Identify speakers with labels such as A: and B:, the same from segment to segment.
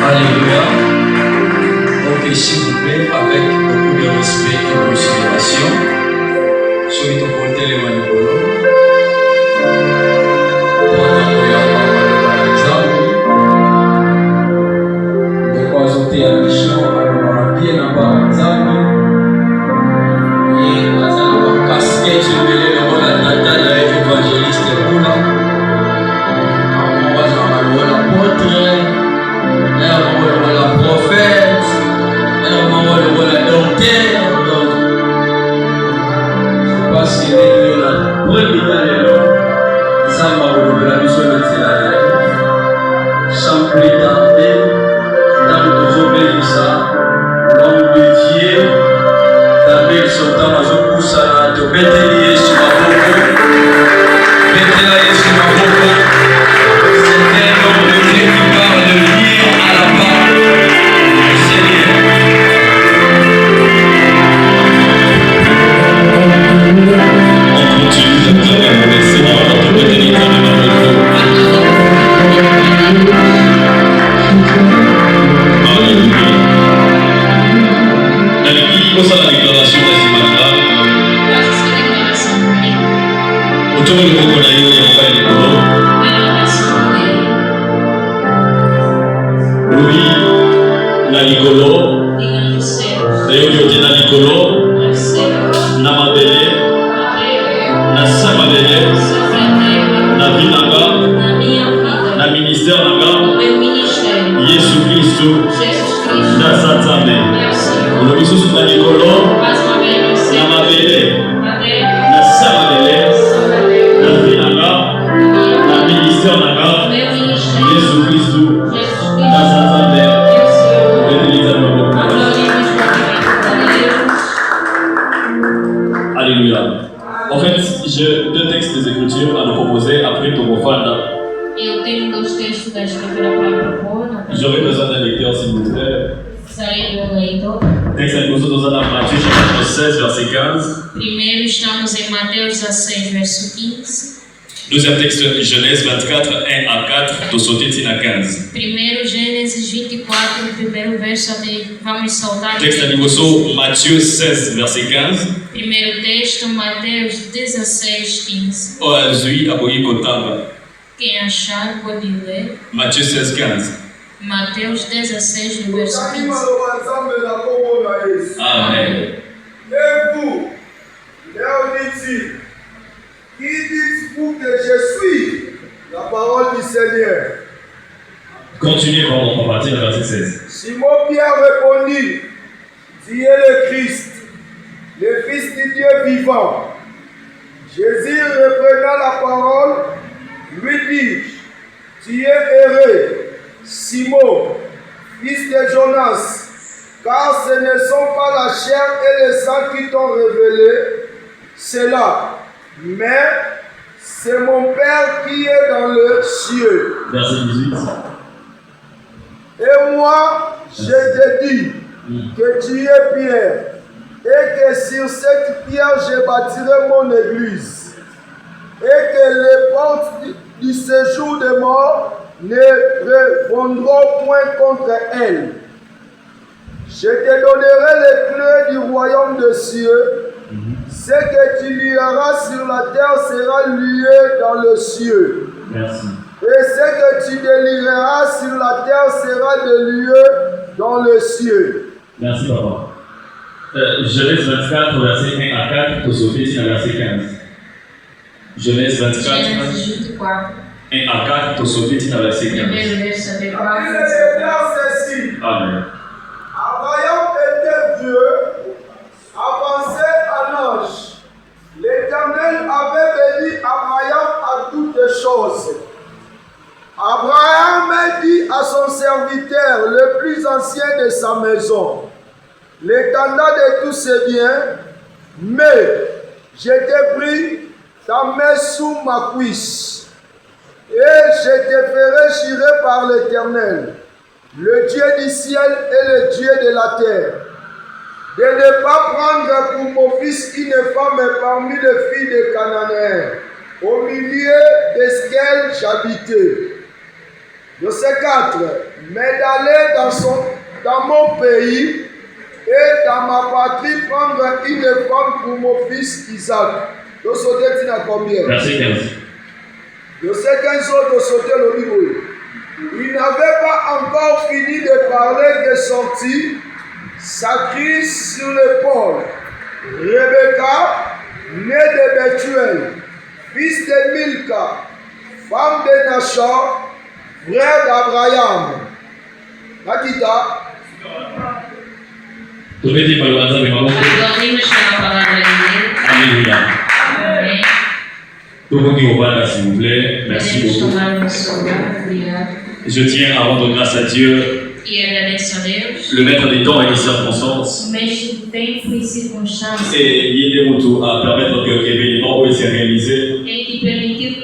A: Alléluia. Donc, s'il vous plaît, avec beaucoup de respect et considération, celui qui portait les mains de l'eau. Par exemple, de quoi ajouter à la mission, alors bien en bas, par exemple, et la casquette, je vais le rôle à l'évangéliste Boula, on va avoir l'apôtre, on va la prophète, on va la docteur, donc, je pense qu'il est là, pour éviter ça m'a ouvert la mission de sans plus tarder, dans le obéir ça, l'homme de Dieu, d'abord son temps à ce coup ça de bétailler sur ma boue, bétailler sur ma boue, c'est un homme de Dieu qui parle de lier à la parole du Seigneur. On continue d'acclamer le Seigneur dans toute l'éternité de notre vie. Questa è la dichiarazione di Maria. Autour du groupe, on a eu des frères et Louis, la Nicolo, Léo na Nicolo, na Mabele, na Samabele, na Vinanga, na ministère Nanga, Jésus Christ, na Sanzambe. On a vu sur la Nicolo, na Mabele, na Samabele, na Vinanga, na ministère Nanga, Jésus Christ, na Sanzambe. Alléluia. En fait, j'ai deux textes des Écritures à nous proposer après Tomofanda. J'aurais besoin d'un lecteur, s'il vous plaît. Texte à nous dans Matthieu chapitre 16, verset 15.
B: Primeiro estamos em Mateus 16, verso 15.
A: Deuxième texte, Genèse 24, 1 à 4, do Sotetina 15.
B: Primeiro, Gênesis 24, primeiro verso até vamos saltar.
A: Texte à niveau Matthieu 16, verset 15.
B: Primeiro texto, Mateus 16, 15.
A: O Azui, Aboyi Kotaba.
B: Quem achar pode ler.
A: Matthieu 16, 15.
B: Mateus 16, verso 15.
A: Amen.
C: Et vous, Léonitie, qui dites-vous que je suis la parole du Seigneur?
A: Continuez pendant qu'on partit le verset 16.
C: Simon-Pierre répondit, tu es le Christ, le Fils du Dieu vivant. Jésus reprenant la parole, lui dit, tu es heureux, Simon, fils de Jonas, car ce ne sont pas la chair et le sang qui t'ont révélé cela, mais c'est mon Père qui est dans le cieux.
A: Verset 18.
C: Et moi, je te dis que tu es Pierre, et que sur cette pierre je bâtirai mon église, et que les portes du séjour des morts ne répondront point contre elle. Je te donnerai les clés du royaume des cieux. Ce que tu lieras sur la terre sera lié dans le cieux.
A: Merci.
C: Et ce que tu délieras sur la terre sera délié dans le cieux.
A: Merci, papa. Genèse 24, verset 1 à 4, pour sauter sur le verset 15. Genèse 24,
B: Gênesis 24.
A: 1 à 4, pour sauter sur le verset 15.
B: Primeiro verso até
C: La
B: 4.
C: Bible déclare ceci.
A: Amen.
C: Abraham était vieux, avancé en âge. L'Éternel avait béni Abraham à toutes choses. Abraham dit à son serviteur, le plus ancien de sa maison, l'étendard de tous ses biens, mais je t'ai pris ta main sous ma cuisse, et je te ferai jurer par l'Éternel, le Dieu du ciel et le Dieu de la terre, de ne pas prendre pour mon fils une femme parmi les filles des Cananéens, au milieu desquelles j'habitais. Verset 4. Mais d'aller dans mon pays et dans ma patrie prendre une femme pour mon fils Isaac. De sauter, tu n'as combien?
D: Verset 15.
C: Verset 15, de sauter le niveau. Il n'avait pas encore fini de parler que sortit sa crise sur l'épaule. Rebecca, née de Bethuel, fils de Milka, femme de Nachor, frère d'Abraham. Nakita.
D: Tumeti paliwanza vimamoko.
B: Aplaudimos pela palavra de Deus.
D: Alléluia.
B: Amém.
D: Tout le monde qui ouvre s'il vous plaît. Merci
B: Podemos
D: beaucoup.
B: tomar nosso lugar. Obrigado.
D: Je tiens à rendre grâce à Dieu,
B: E agradeço a Deus.
D: le maître des temps et des circonstances,
B: O mestre do tempo e circunstâncias.
D: et lié à permettre que l'événement où il s'est réalisé,
B: E que permitiu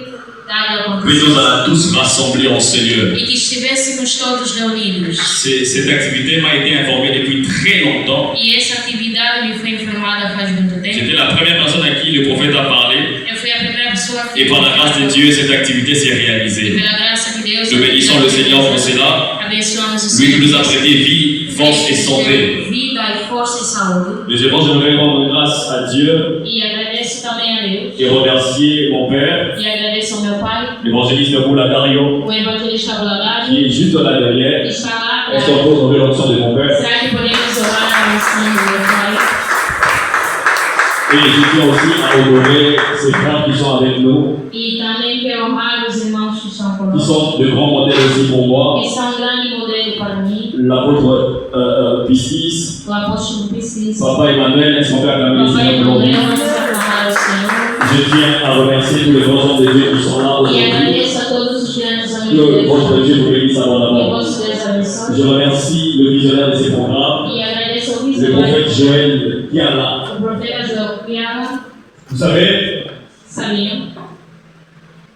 B: dar a
D: puisse nous
B: acontecer.
D: a tous rassemblés en ce lieu.
B: E que estivéssemos todos reunidos.
D: Cette activité m'a été informée depuis très longtemps.
B: E essa atividade me foi informada faz muito tempo.
D: J'étais la première personne à qui le prophète a parlé,
B: Eu fui a primeira pessoa que.
D: et par la grâce de Dieu, cette activité s'est
B: E
D: réalisée.
B: pela graça de Deus.
D: Nous bénissons le Seigneur pour cela.
B: Abençoamos o
D: Lui qui
B: Senhor.
D: nous a prêté vie, force et santé.
B: Vida e força e saúde.
D: Deuxièmement, j'aimerais rendre grâce à Dieu
B: E agradeço também a Deus.
D: et remercier mon père,
B: E agradeço ao meu pai,
D: l'évangéliste Moula Dario,
B: o evangelista Boladade,
D: qui est juste là
B: que
D: derrière.
B: está lá
D: On
B: atrás.
D: se repose en l'onction de mon père.
B: Será que podemos orar a missão do meu pai?
D: Et je tiens aussi à honorer ces frères qui sont avec nous,
B: E também quero honrar os irmãos que estão
D: qui
B: conosco,
D: sont de grands modèles aussi pour moi.
B: que são um grande modelo para mim.
D: L'apôtre Pistis,
B: O apóstolo Piscis,
D: Papa Emmanuel, est son père Camille,
B: papai
D: Seigneur
B: Emanuel,
D: aujourd'hui.
B: vamos aclamar o Senhor.
D: Je tiens à remercier tous les grands hommes de Dieu qui sont là
B: E
D: aujourd'hui.
B: agradeço a todos os grandes amigos de
D: Que
B: Deus.
D: votre Dieu vous bénisse
B: Que
D: abondamment.
B: vosso Deus abençoe.
D: Je remercie le visionnaire de ces programmes,
B: E agradeço ao
D: le
B: visionário,
D: prophète Joël qui est là.
B: o profeta Joel Piano,
D: Vous savez,
B: sabiam?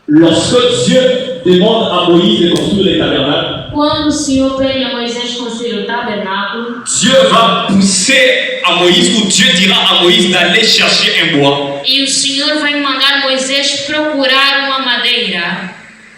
D: lorsque Dieu demande à Moïse de construire les tabernacles,
B: Quando o Senhor pede a Moisés construir o tabernáculo,
D: Dieu va pousser à Moïse, ou Dieu dira à Moïse d'aller chercher un bois
B: e o Senhor vai mandar Moisés procurar uma madeira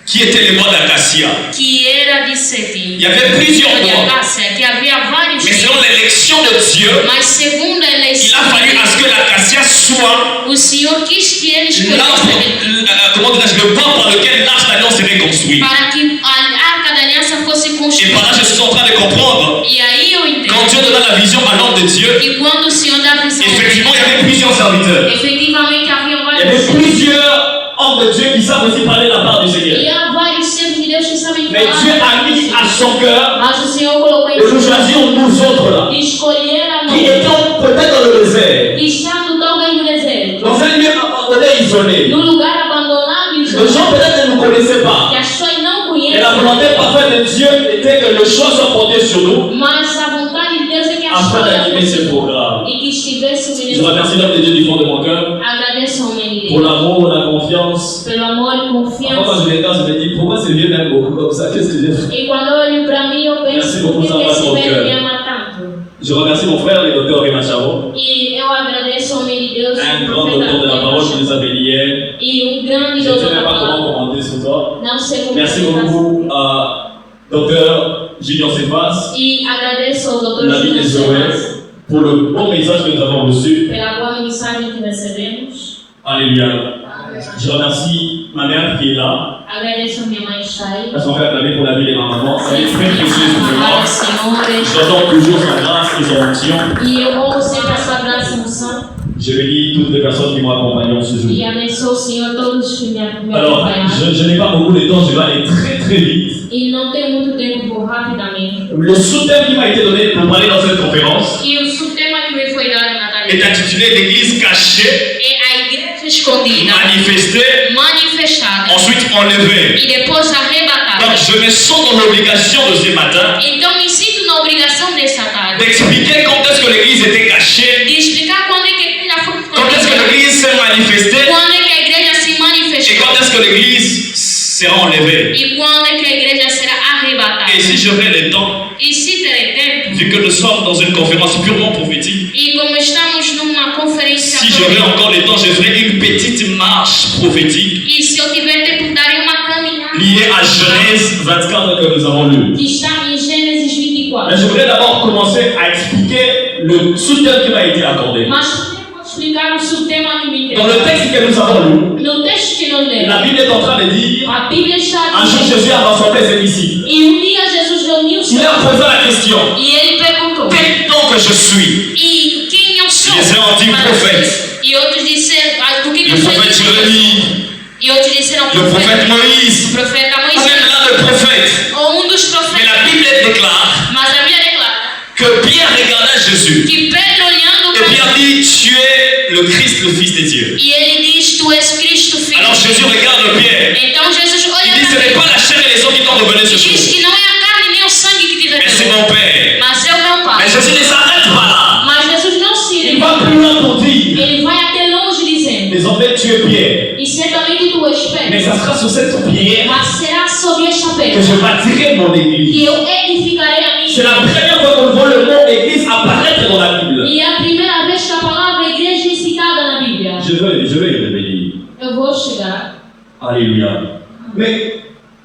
D: qui était le bois d'acacia.
B: que era de cetim,
D: Il y avait plusieurs
B: de
D: bois,
B: acácia, que havia vários
D: mais selon
B: tipos,
D: l'élection de Dieu,
B: mas segundo a
D: il
B: eleição,
D: a fallu à ce que l'acacia soit
B: o Senhor quis que ele
D: l'arbre,
B: escolhesse
D: comment dirais-je, le bois par lequel l'arche d'alliance serait construite.
B: para que a arca da aliança fosse
D: Et
B: construída.
D: par là, je suis en train de comprendre,
B: E aí eu
D: quand
B: entendo
D: Dieu donna la vision à l'homme de Dieu,
B: que quando o Senhor dá a visão,
D: effectivement, il y avait plusieurs serviteurs.
B: efetivamente havia
D: Il y
B: vários
D: avait
B: servos.
D: plusieurs hommes de Dieu qui savent aussi parler la part du Seigneur.
B: E há vários servos de Deus que sabem
D: Mais Dieu
B: falar.
D: a mis à son cœur
B: Mas o Senhor colocou em
D: de nous choisir nous autres là,
B: de escolher a
D: qui
B: mão
D: étions peut-être dans le désert,
B: estando talvez no deserto,
D: dans un lieu abandonné, isolé.
B: no lugar abandonado e
D: Les gens
B: isolado,
D: peut-être ne nous connaissaient
B: que
D: pas.
B: as pessoas não
D: Et la
B: conhecem,
D: volonté parfaite de Dieu était que le choix soit porté sur nous
B: mas a vontade de Deus é que as
D: afin d'animer
B: pessoas
D: ce programme.
B: e que estivesse o
D: Je
B: ministro.
D: remercie l'homme de Dieu du fond de mon cœur
B: Agradeço ao homem de
D: pour
B: Deus
D: l'amour, la confiance.
B: pelo amor e
D: Parfois, quand
B: confiança.
D: je les regarde, je me dis pourquoi ces vieux m'aiment beaucoup comme ça? Qu'est-ce que j'ai fait?
B: E quando eu olho para mim, eu
D: Merci
B: penso
D: beaucoup,
B: por que
D: ça va
B: esse
D: trop
B: velho
D: cœur.
B: me ama tanto.
D: Je remercie mon frère, le docteur Rima Charo,
B: E eu agradeço ao homem de Deus,
D: un
B: o
D: grand
B: profeta
D: docteur de la parole qui
B: Deus,
D: nous a bénis hier.
B: e grande
D: Je ne sais
B: doutor
D: même
B: da
D: pas
B: palavra.
D: comment commenter sur toi.
B: Não sei como
D: Merci
B: explicar.
D: beaucoup à docteur Julien Cephas,
B: E agradeço ao doutor
D: l'ami de
B: Júlio
D: Joël,
B: Cephas
D: pour le bon message que nous avons reçu.
B: pela boa mensagem que recebemos.
D: Alléluia. Je remercie ma mère qui est là,
B: Agradeço a minha mãe que está aí.
D: à son frère David pour la vie de ma maman. Elle est très précieuse pour moi.
B: Amar Senhores.
D: J'adore toujours sa grâce et son onction.
B: E eu honro sempre a sua graça e unção.
D: Je bénis toutes les personnes qui m'ont accompagné en ce jour.
B: E abençoo o Senhor todos os que me
D: Alors,
B: acompanharam.
D: je n'ai pas beaucoup de temps, je vais aller très très vite.
B: E não tenho muito tempo, vou rapidamente.
D: Le sous-thème qui m'a été donné pour parler dans cette conférence
B: E o subtema que me foi dado na
D: est
B: tarefa
D: intitulé L'église cachée,
B: é a igreja escondida,
D: manifestée,
B: manifestada
D: ensuite enlevée.
B: e depois arrebatada.
D: Donc je me sens dans l'obligation de ce matin
B: Então me sinto na obrigação dessa tarde
D: d'expliquer quand est-ce que l'église était cachée,
B: de explicar quando é que a igreja foi
D: quand est-ce que
B: escondida,
D: l'église s'est manifestée
B: quando é que a igreja se
D: et
B: manifestou
D: quand est-ce que l'église sera enlevée.
B: e quando é que a igreja será arrebatada.
D: Et si j'aurais le temps,
B: E se terei tempo,
D: vu que nous sommes dans une conférence purement prophétique,
B: e como estamos numa conferência
D: si j'aurais encore le temps, je ferai une petite marche prophétique
B: e se eu tiver tempo, darei uma caminhada
D: liée qui est à Genèse 24 que nous avons lu.
B: que está em Gênesis 24.
D: Mais je voudrais d'abord commencer à expliquer le sous-thème qui m'a été accordé.
B: Mas primeiro vou explicar o subtema que me
D: Dans le
B: interessa.
D: texte que nous avons lu,
B: No texto que nós
D: la
B: lemos,
D: Bible est en train de dire
B: a Bíblia está
D: un jour
B: dizendo,
D: Jésus a rassemblé ses disciples.
B: e dia Jesus reuniu os
D: Il leur
B: seus
D: posé la question,
B: e ele perguntou,
D: quel nom que je suis?
B: e quem eu sou?
D: Eles eram anti-profetas.
B: E outros disseram, do que
D: Le
B: eu sou?
D: prophète Jérémie,
B: E outros disseram,
D: le prophète
B: o
D: Moïse,
B: profeta
D: même
B: Moisés,
D: là le prophète.
B: ou dos
D: Mais
B: profetas.
D: la Bible déclare
B: Mas a Bíblia declara
D: que Pierre regarda Jésus
B: que Pedro olhando
D: et
B: para
D: Pierre dit, tu es le Christ, le Fils de Dieu.
B: e ele diz, tu és Cristo, filho.
D: Alors Jésus regarde Pierre.
B: Então Jesus
D: Il
B: olha
D: dit, ce
B: para
D: n'est
B: ele
D: pas la chair et les os qui t'ont révélé
B: e
D: ce
B: diz
D: jour,
B: que não é a carne nem o sangue que te
D: mais c'est
B: revelou,
D: mon Père.
B: mas é o meu Pai.
D: Mais Jésus ne s'arrête pas là.
B: Mas Jesus não se
D: Il va plus loin pour dire,
B: ele vai até longe dizendo,
D: désormais tu es Pierre.
B: e certamente tu és
D: Mais
B: Pedro,
D: ça sera sur cette pierre
B: mas será sobre esta
D: que
B: pedra
D: je bâtirai mon église.
B: que eu edificarei a
D: C'est la
B: minha.
D: première fois qu'on voit le mot église apparaître dans la Bible.
B: E é a primeira vez que a palavra igreja é citada na Bíblia.
D: Je vais y revenir.
B: Eu vou chegar.
D: Alléluia. Mais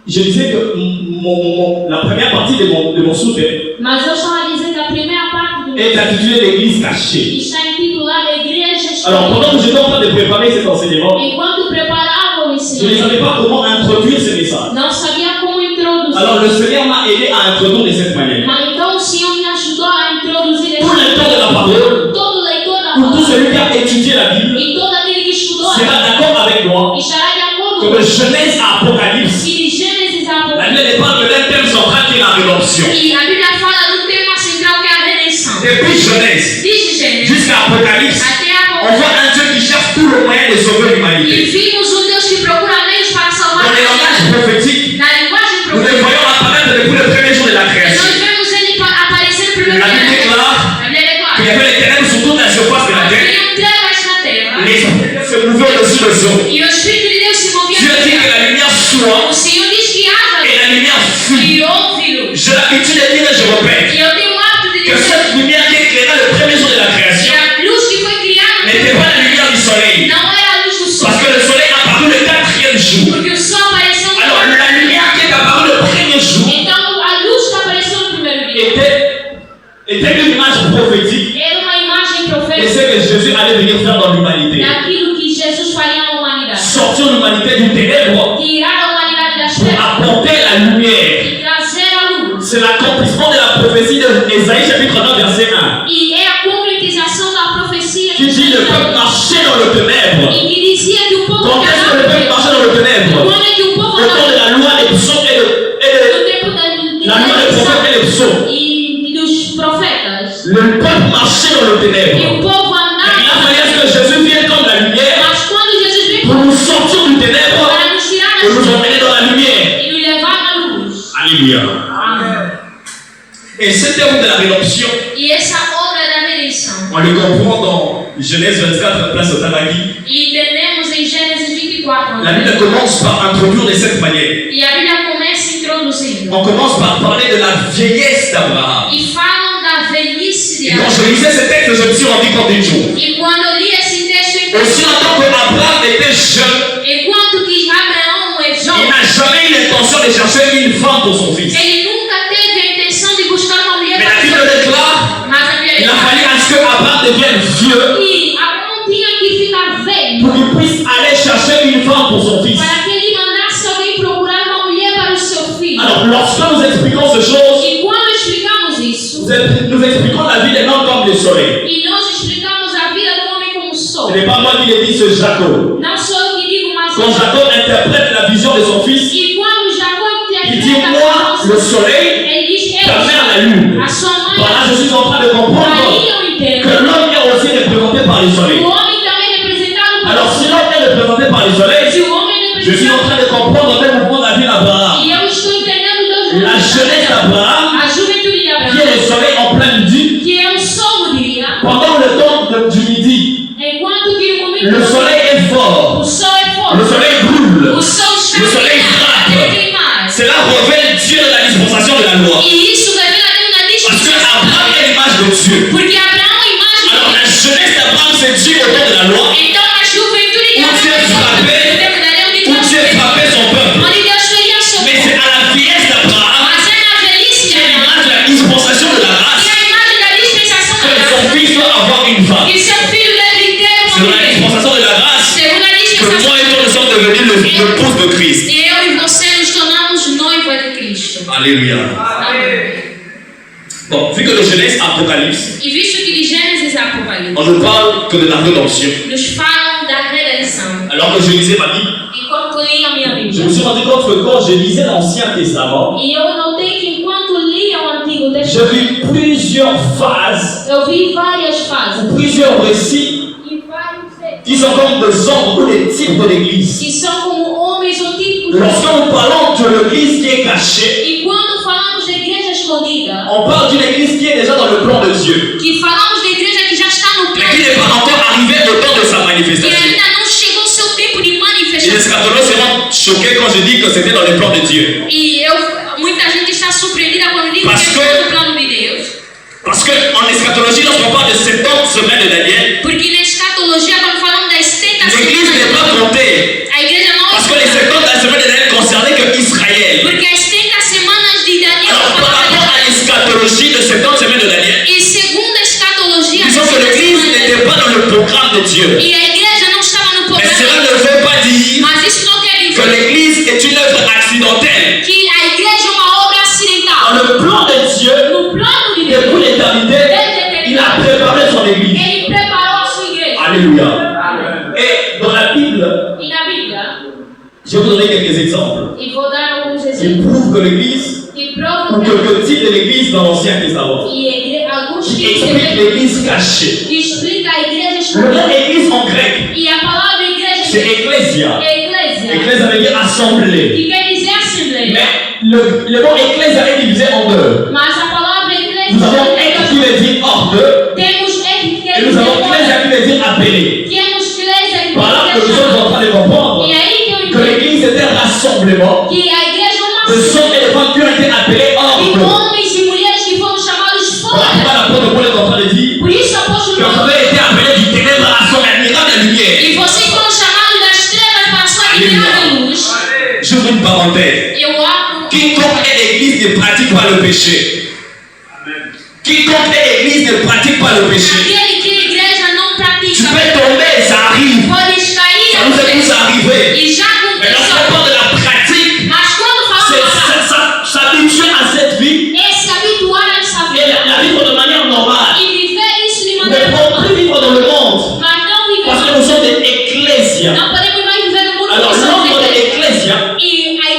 D: je disais que la première partie de mon sous-thème
B: Mas eu estava a dizer que a primeira parte do
D: est intitulée l'église cachée.
B: está intitulada Igreja
D: Alors pendant que
B: Escondida.
D: j'étais en train de préparer cet enseignement,
B: Enquanto preparava o
D: je ne
B: ensino,
D: savais pas comment introduire ce message.
B: não sabia como introduzir.
D: Alors le Seigneur m'a aidé à introduire de cette manière.
B: Mas então o Senhor me ajudou a introduzir
D: Tout le temps de la parole,
B: todo leitor da
D: pour tout
B: palavra
D: celui qui a étudié la Bible,
B: e todo aquele que estudou a
D: sera d'accord avec moi
B: estará de acordo
D: que
B: com
D: de Genèse à Apocalypse,
B: que de Gênesis a
D: la
B: Apocalipse.
D: Bible parle d'un thème central qui est la rédemption.
B: E a Bíblia fala do tema central que é a redenção.
D: Depuis Genèse
B: Desde Gênesis
D: jusqu'à Apocalypse,
B: até
D: on voit
B: Apocalipse.
D: un Dieu qui cherche tout le moyen de sauver
B: E
D: l'humanité.
B: vimos um Deus que procura meios para salvar
D: Dans les
B: a
D: langages prophétiques,
B: na linguagem
D: nous le
B: profética.
D: voyons apparaître depuis le premier jour de la
B: E
D: création.
B: nós vemos ele aparecer primeiro
D: La Bible déclare
B: a Bíblia declara
D: qu'il y avait les ténèbres sur toute la surface de la terre.
B: haviam trevas na terra
D: L'esprit de Dieu se mouvait au-dessus de son.
B: e o Espírito de Deus se movia
D: Dieu dit que
B: na terra.
D: la lumière soit
B: O Senhor diz que haja
D: et la lumière fut.
B: e houve luz.
D: J'ai l'habitude de dire et je répète
B: E eu tenho o hábito de
D: que
B: dizer
D: cette lumière qui éclaira le premier jour de la
B: que
D: création
B: a luz que foi criada no
D: n'était pas la lumière du soleil.
B: não era a luz do sol,
D: Parce que le soleil est apparu le quatrième jour.
B: porque o sol apareceu no
D: Alors la lumière qui est apparue le premier jour
B: Então a luz que apareceu no primeiro dia
D: était une image prophétique
B: era uma imagem
D: de
B: profética
D: ce que Jésus allait venir faire dans l'humanité.
B: daquilo que Jesus faria na humanidade.
D: Sortir l'humanité du ténèbre
B: Tirar a humanidade das
D: pour
B: trevas
D: apporter la lumière.
B: e trazer a luz.
D: C'est l'accomplissement de la prophétie d'Ésaïe chapitre 9 verset 1
B: E é a concretização da profecia
D: qui dit le peuple marchait dans le ténèbre.
B: e que dizia que o povo
D: Quand est-ce que le peuple marchait dans le ténèbre?
B: quando é que o povo
D: Au temps de la loi des psaumes et
B: no tempo da
D: la loi des prophètes et des psaumes.
B: e dos profetas
D: Le peuple marchait dans le
B: e
D: ténèbre.
B: o povo
D: Il a
B: andava,
D: fallu à ce que Jésus vienne comme la lumière
B: mas quando Jesus veio
D: pour nous sortir du ténèbre
B: para nos tirar
D: et nous
B: das
D: emmener dans la lumière.
B: e nos levar na luz.
D: Alléluia.
B: Amém.
D: Et cette œuvre de la rédemption,
B: E essa obra da redenção
D: on le comprend dans Genèse 24, place au Tanakh.
B: e entendemos em Gênesis 24.
D: La Bible commence par introduire de cette manière.
B: E a Bíblia começa introduzindo
D: On commence par parler de la vieillesse d'Abraham.
B: e falam da velhice de
D: Et quand
B: Abraão.
D: je lisais ce texte, je me suis rendu compte d'une chose.
B: E quando eu li esse texto,
D: Aussi longtemps que Abraham était jeune,
B: enquanto que Abraão é
D: il
B: jovem,
D: n'a jamais eu l'intention de chercher une femme pour son fils.
B: ele nunca teve a intenção de buscar uma mulher
D: Mais la
B: para
D: Bible
B: seu filho.
D: déclare
B: Mas a Bíblia
D: qu'il a fallu
B: declara
D: à ce que Abraham devienne vieux
B: que Abraão tinha que ficar velho
D: pour qu'il puisse aller chercher une femme pour son fils.
B: para que ele mandasse alguém procurar uma mulher para o seu filho.
D: Alors, lorsque nous expliquons ces choses,
B: E quando explicamos isso,
D: nous expliquons la vie des hommes comme le soleil.
B: e nós explicamos a vida do homem como o sol.
D: Ce n'est pas moi qui l'ai dit, c'est Jacob.
B: Não sou eu que digo, mas
D: Quand Jacob interprète la vision de son fils,
B: e quando Jacó
D: il dit
B: interpreta
D: moi, le soleil,
B: ele diz
D: ta mère la lune.
B: a sua mãe,
D: Voilà, je suis en train de comprendre
B: aí eu
D: que
B: entendo.
D: l'homme est aussi représenté par le soleil.
B: O homem também é representado por
D: Alors, si l'homme est représenté par le soleil,
B: se o homem é
D: je suis en
B: representado
D: train de comprendre le mouvement de la vie d'Abraham.
B: e eu estou entendendo Deus
D: La jeunesse d'Abraham,
B: a juventude de
D: qui est
B: Abraão,
D: le soleil en plein midi,
B: que é o sol do dia,
D: pendant le temps du midi,
B: enquanto que no momento
D: le soleil est
B: o
D: fort,
B: sol é
D: le
B: forte,
D: soleil brûle.
B: o sol está
D: Le soleil frappe.
B: ele queimar.
D: Cela révèle Dieu dans la dispensation de la loi.
B: E isso revela Deus na
D: Parce que
B: dispensação.
D: Abraham est l'image de Dieu.
B: Porque Abraão é a imagem
D: Alors
B: de
D: la
B: Deus.
D: jeunesse d'Abraham, c'est Dieu au temps de la loi,
B: Então a juventude de
D: Où Dieu frappait- où Dieu frappait son peuple.
B: onde Deus feria seu
D: Mais Alléluia. Bon, vu que le Genèse Apocalypse,
B: E visto que de Gênesis a Apocalipse
D: on ne parle que de la rédemption.
B: nos falam da redenção.
D: Alors que je lisais ma Bible,
B: Enquanto lia a minha
D: je
B: Bíblia,
D: me suis rendu compte que quand je lisais l'Ancien Testament,
B: e eu notei que enquanto lia o Antigo
D: je
B: Testamento,
D: vis plusieurs phases,
B: eu vi várias fases
D: plusieurs récits
B: e vários textos
D: qui sont comme des ordres ou des types de l'Église.
B: que são como homens ou tipos de
D: Lorsque nous parlons de l'Église qui est cachée,
B: E quando falamos da igreja escondida,
D: on parle d'une Église qui est déjà dans le plan de Dieu,
B: que falamos da igreja que já está no
D: mais
B: plano,
D: qui n'est pas encore arrivée au temps de sa
B: que
D: manifestation.
B: ainda não chegou o seu tempo de
D: Et les
B: manifestação.
D: eschatologues seront choqués quand je dis que c'était dans le plan de Dieu.
B: E muita gente está surpreendida quando digo
D: Parce
B: que
D: que-
B: está no plano de Deus.
D: Parce qu'en eschatologie, lorsqu'on parle de 70 semaines de Daniel,
B: Porque na escatologia, quando falamos das 70
D: l'Église n'est pas
B: semanas,
D: comptée.
B: a igreja não
D: Parce que les 70 semaines de Daniel concernaient que Israël.
B: Porque as 70 semanas de Daniel
D: Alors par rapport à l'eschatologie de 70 semaines de Daniel,
B: e segundo a escatologia,
D: disons que l'Église n'était pas dans le programme de Dieu.
B: e a igreja não estava no
D: Mais cela
B: programa,
D: ne veut pas dire
B: mas isso não quer
D: que
B: dizer
D: l'Église est une œuvre accidentelle.
B: que a igreja é uma obra
D: Dans
B: acidental.
D: le plan de Dieu,
B: No plano de Deus,
D: depuis l'éternité, il a préparé son Église.
B: ele preparou a sua igreja.
D: Alléluia. Et dans la Bible,
B: E na Bíblia,
D: je vais vous donner quelques exemples
B: e vou dar alguns
D: qui
B: exemplos
D: prouvent que l'Église,
B: que
D: ou
B: provam
D: quelques types de l'Église dans l'Ancien Testament,
B: alguns
D: qui
B: tipos de
D: expliquent
B: igreja
D: l'Église cachée.
B: que explica a igreja
D: Le
B: escondida.
D: mot Église en grec,
B: E a palavra igreja
D: c'est ecclésia.
B: é igreja,
D: Ecclésia veut dire assemblée.
B: que quer dizer assembleia.
D: Mais le mot ecclésia est divisé en deux.
B: Mas a palavra igreja
D: Nous avons ek qui veut dire hors d'eux,
B: temos ek que
D: et
B: quer
D: nous
B: dizer
D: avons ecclésia
B: fora.
D: qui veut dire appelé.
B: Temos igreja que
D: Par là
B: quer
D: que nous
B: dizer
D: sommes en
B: chamado.
D: train de comprendre
B: E aí que eu
D: que
B: entendo
D: l'église est un rassemblement
B: que a igreja é uma
D: de hommes et de femmes qui ont été appelés hors
B: de
D: d'eux.
B: homens e mulheres que foram chamados
D: Voilà pourquoi
B: fora.
D: l'apôtre Paul est en train de dire
B: Por isso o apóstolo
D: que vous
B: Paulo,
D: avez été appelés du ténèbre à son admirable lumière.
B: e vocês foram chamados das trevas para a sua admirável luz.
D: J'ouvre une parenthèse.
B: Eu abro.
D: Quiconque est l'église ne pratique pas le péché. Quiconque est l'église ne pratique pas le péché.
B: Aquele que a igreja não
D: Tu
B: pratica,
D: peux tomber, ça arrive.
B: pode cair
D: Ça nous est tous arrivé.
B: e já
D: Mais lorsqu'on
B: aconteceu.
D: parle de la pratique,
B: Mas quando falamos
D: s'habituer à cette vie
B: é se habituar a essa
D: et
B: vida
D: la vivre de manière normale.
B: e viver isso de
D: Nous ne
B: maneira
D: pouvons
B: normal.
D: plus vivre dans le monde
B: Mas não
D: parce que
B: viver.
D: nous sommes des ecclésias.
B: Não podemos mais viver no mundo
D: Alors
B: que somos
D: l'ombre de
B: igreja.
D: l'ecclésia,
B: E a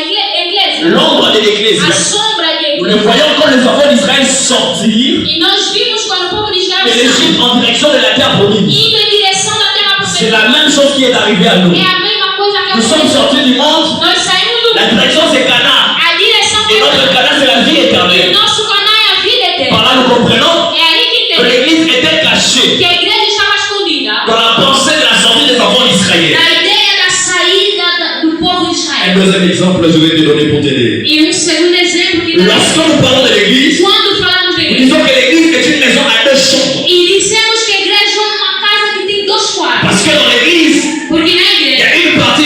B: igreja,
D: l'ombre de
B: a
D: l'ecclésia,
B: sombra de
D: nous le
B: igreja.
D: voyons quand les enfants d'Israël sortirent
B: E nós vimos quando o povo de
D: de
B: Israel
D: l'Égypte en direction de la terre promise.
B: indo em direção da terra
D: C'est
B: prometida.
D: la même chose qui est arrivée à nous.
B: É a mesma coisa que
D: Nous sommes
B: aconteceu.
D: sortis du monde,
B: Nós saímos do
D: la
B: mundo.
D: direction c'est Canaan.
B: A direção
D: Et notre Canaan c'est la vie
B: E
D: éternelle.
B: nosso canal é a vida
D: Par
B: eterna.
D: là nous comprenons
B: É aí que
D: que
B: entendemos
D: l'église était cachée
B: que a igreja estava escondida
D: dans la pensée de la sortie des enfants d'Israël.
B: na ideia da saída do povo de
D: Un
B: Israel.
D: deuxième exemple, je vais te donner pour t'aider.
B: E segundo exemplo que nós,
D: Lorsque nous parlons de l'église,
B: quando falamos da
D: nous
B: igreja
D: disons que l'église est une maison à deux chambres.
B: e dissemos que a igreja é uma casa que tem dois quartos,
D: Parce que dans l'église,
B: porque na
D: il y
B: igreja
D: a une partie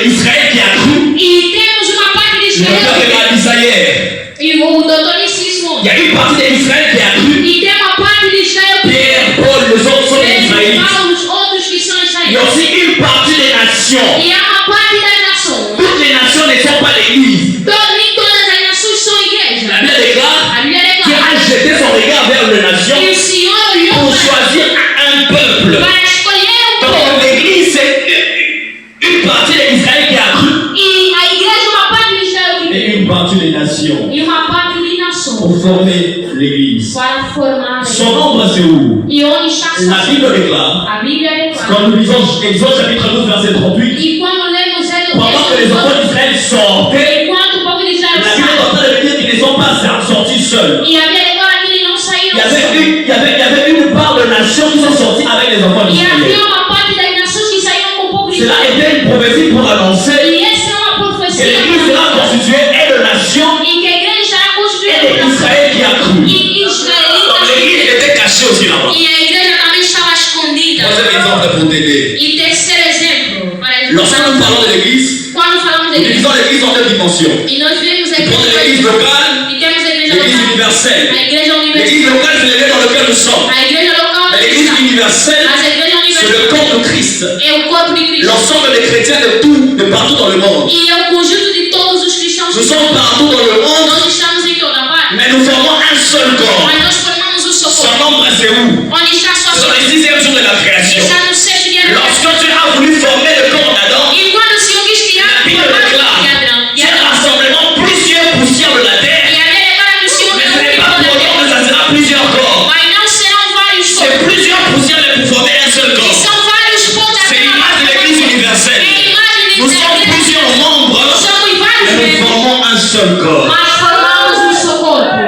D: d'Israël qui a cru.
B: e temos uma parte de
D: Je vais
B: Israel
D: faire réaliser hier.
B: e o doutor Icismo
D: Il y a une partie d'Israël qui a cru.
B: e tem uma parte de Israel que
D: Pierre, Paul, les autres sont des Israélites.
B: falam os outros que são
D: Il y a
B: israelitas
D: aussi une partie des nations.
B: e há uma parte das nações.
D: Toutes les nations ne sont pas l'église.
B: Nem todas as nações são igreja.
D: La Bible déclare
B: A Bíblia
D: qu'il
B: declara
D: a jeté son regard vers les nations
B: que o Senhor olhou
D: pour
B: para
D: choisir un peuple.
B: escolher um
D: Donc
B: povo.
D: l'église, c'est une partie d'Israël qui a cru
B: E a igreja é uma parte de Israel que
D: et une partie des nations
B: e uma parte de nações
D: pour former l'église.
B: para formar.
D: Son nombre, c'est où?
B: E onde está a
D: La
B: sua
D: Bible déclare,
B: A Bíblia declara.
D: quand nous lisons Exode chapitre 12, verset 38,
B: E quando lemos
D: pendant que les enfants d'Israël sortaient,
B: enquanto o povo de Israel
D: la Bible est en
B: sai,
D: train de dire qu'ils ne sont pas sortis seuls.
B: e a Bíblia declara que eles não
D: Il
B: saíram
D: y avait
B: só.
D: une part de nations qui sont sorties avec les enfants
B: E havia
D: d'Israël.
B: uma parte das nações que saíram com o povo de
D: Cela
B: Israel.
D: était une prophétie pour annoncer
B: E essa é uma
D: que
B: profecia
D: l'église sera constituée et de nations
B: em que a igreja será
D: et
B: construída por
D: d'Israël qui a cru.
B: e
D: Donc
B: israelitas.
D: l'église était cachée aussi là-bas.
B: E a igreja também estava escondida.
D: Troisième exemple pour t'aider.
B: E terceiro exemplo, para
D: Lorsque nous parlons de l'église,
B: quando falamos da
D: nous
B: igreja,
D: divisons l'église en deux dimensions.
B: e nós vemos a
D: Nous prenons
B: igreja
D: l'église locale,
B: e temos a igreja
D: l'église
B: local,
D: universelle.
B: a igreja universal,
D: L'église locale, c'est l'église dans laquelle nous sommes.
B: a igreja local,
D: Mais l'église universelle,
B: mas a igreja
D: c'est le
B: universal
D: corps de Christ.
B: é o corpo de Cristo
D: L'ensemble des chrétiens de partout dans le monde.
B: e é o conjunto de todos os cristãos
D: Nous Nous sommes partout dans le monde,
B: Nós estamos em toda parte.
D: mais nous formons un seul corps.
B: Mas nós formamos um só
D: Son
B: corpo.
D: nombre, c'est où?
B: Onde está a sua
D: C'est dans le
B: sombra?
D: 6e jour de la création.
B: Está no 6º dia da
D: Lorsque
B: criação.
D: tu as voulu former le corps d'Adam,
B: E quando o Senhor quis criar
D: la Bible
B: formar de
D: déclare
B: Adão,
D: c'est un rassemblement plusieurs poussières de la terre.
B: e a Bíblia declara que o Senhor
D: Mais
B: não
D: ce n'est
B: criou
D: pas
B: da
D: pour autant que
B: terra.
D: ça sera plusieurs corps.
B: Mas não serão vários
D: C'est
B: corpos.
D: plusieurs poussières mais pour former un seul
B: E
D: corps.
B: são vários pontos
D: C'est l'image de l'Église universelle.
B: É a imagem de
D: Nous sommes plusieurs membres,
B: Somos vários
D: mais nous
B: membros,
D: formons un seul corps.
B: mas formamos um só corpo.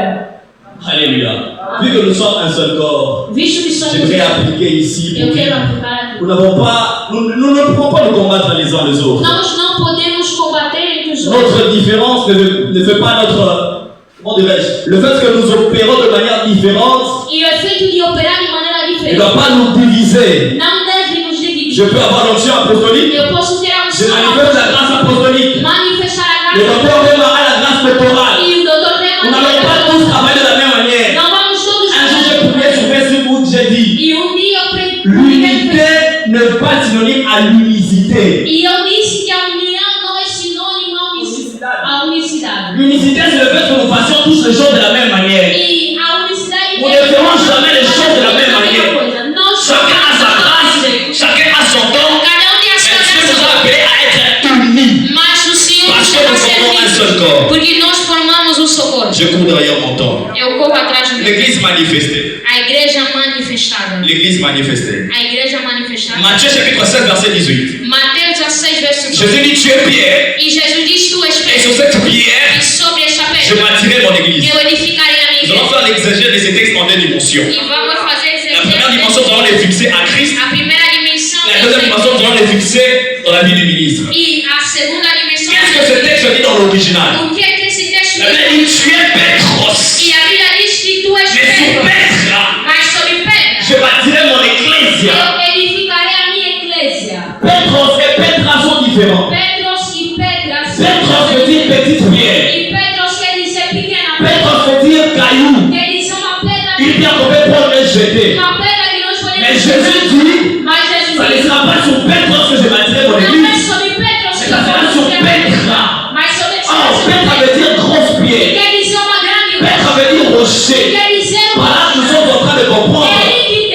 D: Alléluia. Vu que nous sommes un seul corps,
B: Visto que somos,
D: j'aimerais appliquer ici.
B: eu
D: Pour
B: quero aplicar aqui.
D: nous n'avons pas, nous ne pouvons pas nous combattre les uns les autres.
B: Nós não podemos combater entre os outros.
D: Notre différence ne fait pas notre, comment dirais-je, le fait que nous opérons de manière différente
B: E o efeito de operar de maneira
D: ne
B: diferente
D: doit pas nous diviser.
B: não deve nos dividir.
D: Je peux avoir l'onction apostolique,
B: Eu posso ter a
D: je
B: unção,
D: manifeste la grâce apostolique.
B: manifestar a
D: Le
B: graça
D: docteur Rema a la grâce doctorale.
B: e o doutor
D: Nous n'allons pas tous travailler de la même manière.
B: Não vamos todos
D: Un jour, j'ai prié sur Facebook, j'ai dit,
B: E dia eu
D: l'unité n'est pas synonyme à l'unicité.
B: E eu disse que a união não é sinônimo à unicidade.
D: L'unicité, c'est le fait que nous fassions tous les choses de la même manière.
B: E a unicidade
D: Nous ne ferons jamais les choses de la même manière.
B: Nós
D: Chacun a sa grâce, chacun a son don.
B: Cada tem a
D: Mais
B: sua
D: Dieu nous a
B: graça.
D: appelés à être unis.
B: Mas o Senhor
D: Parce
B: nos
D: que nous
B: chama
D: formons
B: a
D: un
B: ser
D: seul corps.
B: porque nós formamos um só corpo.
D: Je cours derrière mon temps.
B: Eu corro atrás do meu.
D: L'église manifestée.
B: A igreja manifestada.
D: L'église manifestée.
B: A igreja manifestada.
D: Matthieu chapitre 16, verset 18.
B: Mateus 16, verso 2.
D: Jésus dit, tu es Pierre.
B: E Jesus diz: Tu és
D: Et sur
B: Pedro.
D: cette pierre,
B: E sobre esta
D: je
B: pedra
D: bâtirai mon église.
B: eu edificarei a minha
D: Nous allons
B: igreja.
D: faire l'exégèse de ces textes en deux dimensions.
B: E vamos fazer
D: La première dimension, nous allons les fixer à Christ.
B: A primeira dimensão
D: La deuxième dimension, nous allons les fixer dans la vie du ministre.
B: E a segunda dimensão
D: Qu'est-ce que ce texte dit dans l'original?
B: O que é que esse texto
D: La Bible dit, tu es Petros.
B: E a Bíblia diz que tu és
D: Mais sur
B: Pedro.
D: Petra,
B: Mas sobre pedra
D: je bâtirai mon ecclésia.
B: eu edificarei a minha igreja.
D: Petros et Petra sont différents.
B: Petros e pedras.
D: Petros veut dire petite pierre.
B: E Petros quer dizer pequena pedra.
D: Petros veut dire caillou.
B: Quer dizer uma pedra.
D: Une pierre qu'on peut prendre et jeter.
B: Uma pedra que nós podemos.
D: Mais Jésus dit,
B: Mas Jesus
D: ça ne
B: diz.
D: sera pas sur Petros que je bâtirai mon
B: Não é
D: église.
B: sobre Petros
D: Mais
B: que
D: ça
B: eu
D: sera
B: vou
D: sur
B: edificar.
D: Petra.
B: Mas sobre
D: Oh, Petra veut dire grosse pierre.
B: Quer dizer uma grande
D: Petra veut dire rocher.
B: Quer dizer
D: Voilà, nous sommes en train de comprendre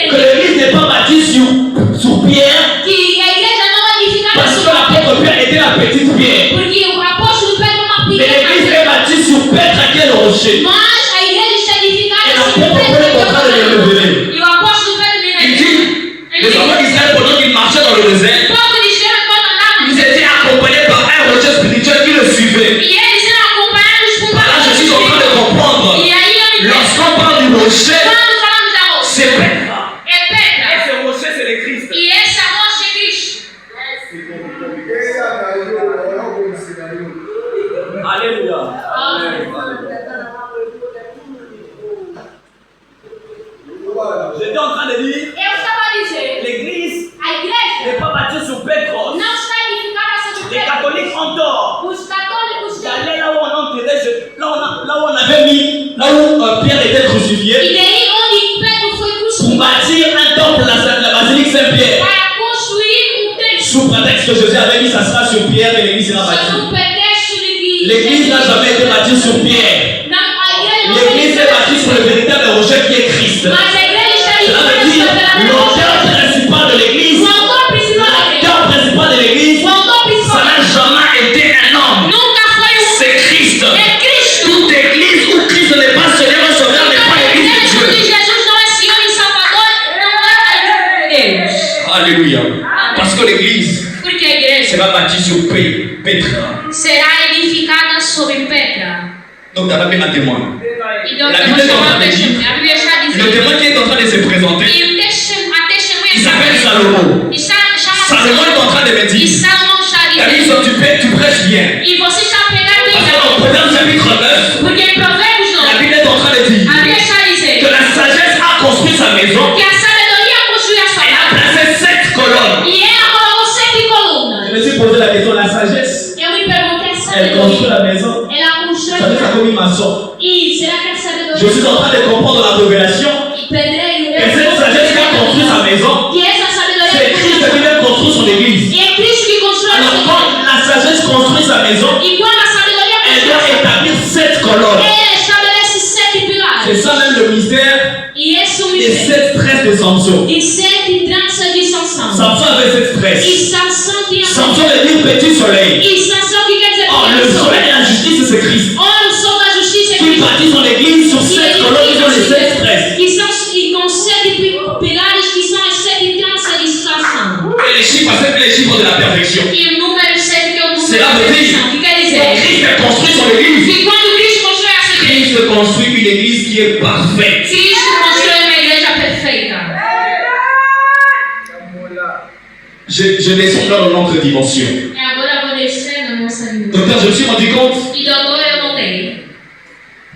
D: que l'église n'est pas bâtie sur pierre.
B: que a igreja não é edificada
D: Parce que
B: sobre
D: l'apôtre Pierre était la petite pierre.
B: porque o apóstolo Pedro é uma
D: Mais l'église
B: pequena
D: est bâtie sur Petra qui est le rocher.
B: mas a igreja está edificada
D: Et
B: sobre
D: l'apôtre Paul est en train de le
B: Pedro
D: révéler.
B: e o apóstolo Pedro vem
D: Il dit, les enfants d'Israël, pendant qu'ils marchaient dans le désert,
B: pouco de Israel quando andavam
D: ils étaient accompagnés par un rocher spirituel qui le suivait.
B: e eles eram acompanhados por
D: Là, je suis en train de comprendre.
B: e aí eu
D: Lorsqu'on parle du rocher,
B: quando falamos da rocha
D: c'est Petra.
B: é
D: Et
B: pedra
D: ce rocher, c'est le Christ.
B: e essa rocha é Cristo.
D: Alléluia. J'étais en train de dire,
B: Eu estava a dizer
D: l'église
B: a igreja
D: n'est pas bâtie sur Petros.
B: não está edificada sobre
D: Les
B: Pedro.
D: catholiques ont tort.
B: Os católicos têm.
D: J'allais là où on enterrait, là où on avait mis, là où Pierre était crucifié,
B: E daí onde Pedro foi
D: pour
B: crucificado
D: bâtir un temple, la basilique Saint-Pierre.
B: para construir templo.
D: Sous prétexte que Jésus avait dit, ça sera sur Pierre et l'église sera
B: Só
D: bâtie.
B: no pretexto de que
D: L'église n'a jamais été bâtie sur Pierre.
B: Não, a igreja não
D: L'église
B: foi
D: est bâtie sur le véritable rocher qui est Christ.
B: Mas a igreja está
D: Cela veut
B: edificada
D: dire
B: sobre a
D: l'auteur principal de l'église.
B: O autor principal da igreja.
D: L'auteur principal de l'église,
B: O autor
D: ça
B: principal
D: n'a jamais été un homme.
B: nunca foi
D: C'est Christ.
B: É Cristo.
D: Toute église où Christ n'est pas Seigneur et Sauveur n'est pas
B: A
D: l'église de
B: igreja onde
D: Dieu.
B: Jesus não é Senhor e Salvador não é a igreja de Deus.
D: Alléluia. Parce que l'église
B: Porque a igreja
D: sera bâtie sur Petra.
B: será edificada sobre pedra.
D: Donc, t'as bien un témoin.
B: Então,
D: La
B: eu
D: Bible
B: vou
D: est en
B: chamar
D: train
B: o
D: de dire,
B: testemunho. A Bíblia está
D: le
B: dizendo.
D: témoin qui est en train de se présenter,
B: E a testemunha
D: il
B: está
D: s'appelle
B: dizendo.
D: Salomon.
B: E chama
D: Salomon est en train de me
B: E
D: dire,
B: Salomão está
D: David,
B: dizendo.
D: tu prêches bien.
B: E você está pregando
D: Parce que
B: bem.
D: dans Proverbe chapitre 9,
B: Porque em Provérbios
D: la
B: 9,
D: Bible est en train de dire
B: a Bíblia está
D: que
B: dizendo
D: la sagesse a construit sa maison
B: que a sabedoria construiu a sua
D: et a
B: casa.
D: placé 7 colonnes.
B: E ela colocou 7
D: Je
B: colunas.
D: me suis posé la question, la sagesse,
B: Eu me perguntei, a
D: elle construit
B: sabedoria,
D: la maison.
B: ela constrói
D: Ça veut dire
B: casa.
D: comme une maçon.
B: E será que a sabedoria...
D: Je suis en train de comprendre la révélation.
B: Pedreiro,
D: Et cette sagesse qui a construit sa maison,
B: E essa sabedoria
D: c'est Christ qui vient construire son église.
B: E é Cristo que constrói a
D: Alors
B: sua
D: quand
B: casa.
D: la sagesse construit sa maison,
B: E quando a sabedoria
D: elle Elle doit établir 7 colonnes.
B: Ele estabelece 7 pilares.
D: C'est ça même le mystère
B: E esse é o
D: des
B: mistério
D: 7 tresses de Samson.
B: de 7 tranças de Sansão.
D: Samson avait 7
B: E
D: tresses.
B: Sansão tinha
D: Samson veut dire petit soleil.
B: E Sansão, o que quer dizer?
D: Or, le soleil de la justice, c'est Christ.
B: Olha o sol da justiça é
D: Qui
B: Cristo.
D: bâtit son église sur 7 colonnes qui sont les 7 tresses.
B: Que são e com 7 pilares que são as 7 tranças de Sansão.
D: Et les chiffres, c'est les chiffres de la perfection.
B: E o número 7 que é o número
D: C'est
B: da
D: là de
B: perfeição.
D: dire,
B: O que quer
D: quand
B: dizer?
D: Christ a construit son église,
B: Que quando Cristo constrói essa igreja,
D: Christ construit une église qui est parfaite.
B: Cristo constrói uma igreja perfeita.
D: Je descends dans une autre dimension.
B: E agora eu vou descer na nossa língua.
D: Docteur, je me suis rendu compte,
B: E doutor, eu notei.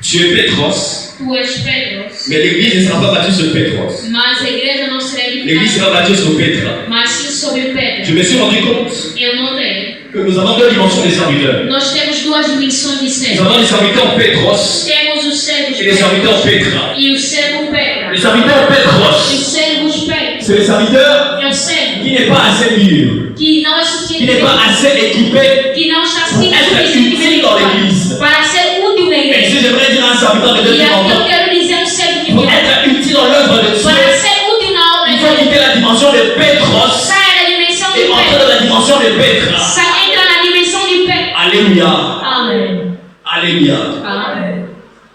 D: tu es Pétros,
B: Tu és Pedros,
D: mais l'église ne sera pas bâtie sur Pétros.
B: mas a igreja não será
D: L'église
B: edificada,
D: sera bâtie sur Pétra.
B: mas sim sobre
D: Je
B: Pedro.
D: me suis rendu compte
B: Eu notei.
D: que nous avons deux dimensions des serviteurs.
B: Nós temos duas dimensões de
D: Nous
B: servo.
D: avons les serviteurs Pétros
B: Temos os servos
D: et les serviteurs
B: Pedro
D: Pétra.
B: e o servo Pedro.
D: Les serviteurs
B: Os
D: Pétros,
B: servos Pedro.
D: c'est le serviteur
B: É o servo
D: qui n'est pas assez mûr,
B: que não é
D: qui n'est
B: suficiente,
D: pas assez équipé
B: que não está
D: pour être
B: suficiente
D: utile dans l'église.
B: para ser útil na
D: Et
B: igreja.
D: si j'aimerais dire à un serviteur de
B: E
D: Dieu qui
B: aqui eu
D: m'entend,
B: quero dizer um servo que
D: pour
B: me
D: être utile dans l'œuvre de Dieu,
B: para ser útil na obra
D: il
B: de
D: faut
B: Deus.
D: quitter la dimension de Pétros
B: Saia da dimensão de
D: et entrer
B: Pedro.
D: dans la dimension de Pétra.
B: Entra na dimensão de Pedro.
D: Alléluia.
B: Amém.
D: Alléluia.
B: Amém.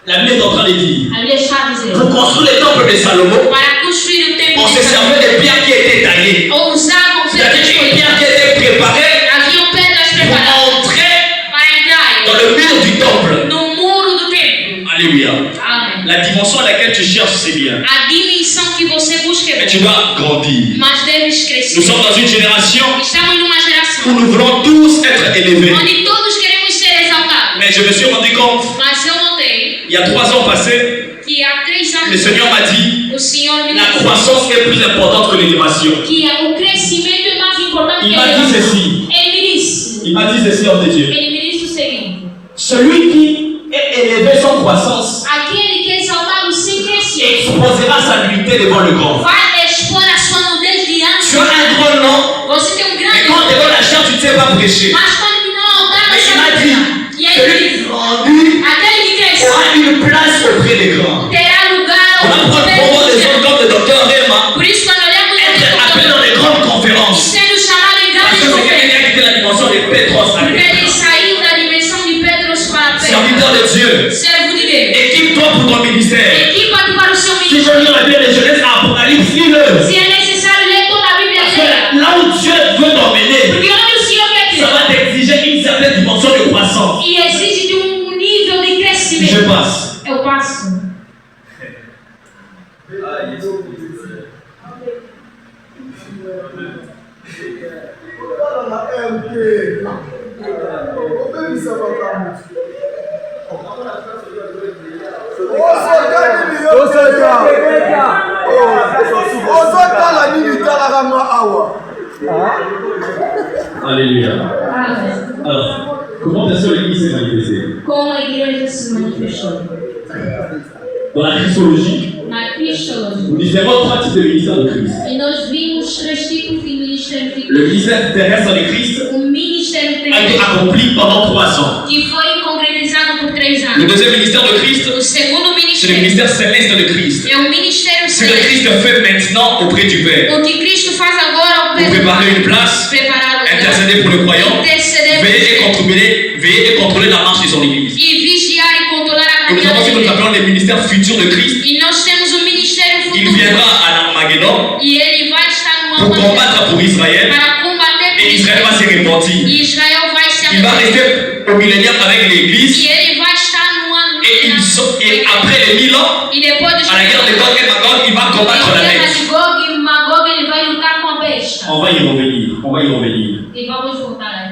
D: La Bible est en train de dire,
B: A Bíblia está dizendo.
D: pour construire le temple de Salomon,
B: Para construir o templo
D: on
B: de
D: se servait
B: Salomão,
D: des pierres qui étaient taillées.
B: usavam
D: C'est-à-dire
B: pedras
D: une
B: escolhidas.
D: pierre qui était préparée
B: Haviam pedras
D: pour
B: preparadas
D: entrer
B: para entrar
D: dans le mur du temple.
B: no muro do templo.
D: Alléluia.
B: Amém.
D: La dimension à laquelle tu cherches, c'est bien.
B: A dimensão que você busca é
D: Mais tu
B: boa,
D: dois grandir.
B: mas deves
D: Nous
B: crescer.
D: sommes dans une génération
B: Estamos numa
D: où
B: geração
D: nous voulons tous être élevés.
B: onde todos queremos ser exaltados.
D: Mais je me suis rendu compte,
B: Mas eu notei
D: il y a 3 ans passés,
B: que há 3
D: le
B: anos
D: Seigneur m'a dit,
B: o Senhor me
D: la
B: disse
D: croissance est plus importante que l'élévation.
B: que o crescimento é mais importante
D: Il
B: que
D: m'a
B: a
D: dit
B: elevação.
D: ceci.
B: Ele me disse.
D: Il m'a dit ceci, homme de Dieu.
B: Ele me disse o seguinte:
D: Celui qui est élevé sans croissance
B: aquele que é exaltado sem crescer
D: exposera sa nullité devant le grand.
B: vai expor a sua nudez diante
D: Tu as un grand nom,
B: Você tem um
D: mais
B: grande
D: quand devant la chair, tu ne sais pas prêcher.
B: mas quando não altar
D: Mais
B: você
D: il
B: não
D: m'a
B: tem.
D: dit,
B: E aí
D: celui
B: ele
D: qui
B: diz:
D: grandit
B: aquele que cresce
D: aura une place auprès des grands.
B: terá lugar
D: On
B: ao
D: apprend pour voir les hommes comme le docteur Rema
B: Por isso, quando olhamos
D: être appelés dans les grandes conférences.
B: sendo chamado em
D: Parce
B: grandes
D: que c'est quelqu'un qui a quitté la dimension des Pétros à
B: porque ele
D: Pétra.
B: saiu da dimensão de Pedros para
D: Serviteur
B: Pedro.
D: de Dieu,
B: Servo de Deus.
D: équipe-toi pour ton ministère.
B: Equipa-te para o seu
D: Si
B: ministério.
D: je lis la Bible de Genèse à Apocalypse, lis-le.
B: Se é necessário ler toda a Bíblia
D: Parce
B: inteira.
D: que là où Dieu veut t'emmener,
B: Porque onde o Senhor quer
D: ça
B: ter
D: va t'exiger une certaine dimension de croissance.
B: e exige de nível de
D: Je
B: crescimento.
D: passe.
B: Eu passo.
D: Alléluia.
B: Amém.
D: Alors, comment ta seule église s'est manifestée?
B: Como a igreja se manifestou?
D: Dans la Christologie,
B: Na Cristologia.
D: nous distinguons 3 types de ministères de Christ.
B: E nós vimos 3 tipos de ministério de
D: Le ministère terrestre de Christ
B: O ministério
D: a été
B: terrestre
D: accompli pendant 3 ans.
B: que foi concretizado por 3
D: Le
B: anos.
D: deuxième ministère de Christ,
B: O segundo
D: c'est le
B: ministério
D: ministère céleste de Christ.
B: é o ministério
D: Ce que
B: celeste.
D: Christ fait maintenant auprès du Père.
B: O que Cristo faz agora ao
D: Pour préparer une place,
B: preparar o lugar,
D: intercéder pour le croyant,
B: interceder
D: veiller et contrôler la marche de son église.
B: e vigiar e controlar a
D: Et nous avons
B: caminhada
D: ce que nous
B: dele.
D: appelons les ministères futurs de Christ.
B: E nós temos o ministério
D: Il
B: futuro.
D: viendra à l'Armageddon
B: E ele vai estar no
D: pour
B: Armagedon
D: combattre pour Israël
B: para combater por
D: et Israël va se
B: Israel.
D: repentir.
B: E Israel vai se
D: Il va
B: arrepender.
D: rester au millénium avec l'église
B: E ele vai estar no ano.
D: et après les 1000 ans,
B: E depois dos
D: à la guerre de Gog et Magog, il va combattre la
B: guerra
D: bête.
B: de Gog e Magog, ele vai lutar com a besta.
D: On va y revenir, on va y revenir.
B: E vamos voltar aí.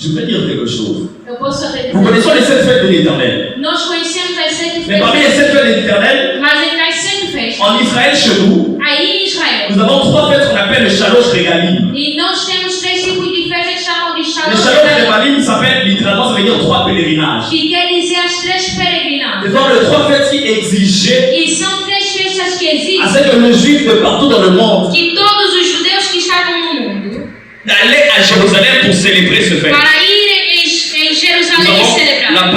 D: Je voudrais dire quelque chose.
B: Eu posso até
D: Vous connaissez les 7 fêtes de l'Éternel.
B: Nós conhecemos as 7
D: Mais parmi les
B: festas,
D: 7 fêtes de l'Éternel,
B: mas entre as 7 festas,
D: en Israël, chez nous,
B: aí em Israel,
D: nous avons 3 fêtes qu'on appelle le Shalosh Regalim.
B: e nós temos 3 tipos de festas que chamam de
D: Le
B: Shalom,
D: Shalosh Regalim s'appelle littéralement, ça veut dire 3 pèlerinages.
B: que quer dizer as 3
D: Ce
B: peregrinagens.
D: sont les 3 fêtes qui exigeaient
B: E são 3 festas que
D: à
B: existem,
D: ce que le juif de partout dans le monde
B: que todos os judeus que estavam no
D: d'aller à Jérusalem pour célébrer ce fête.
B: para irem em
D: Nous
B: Jerusalém e
D: avons
B: celebrar.
D: la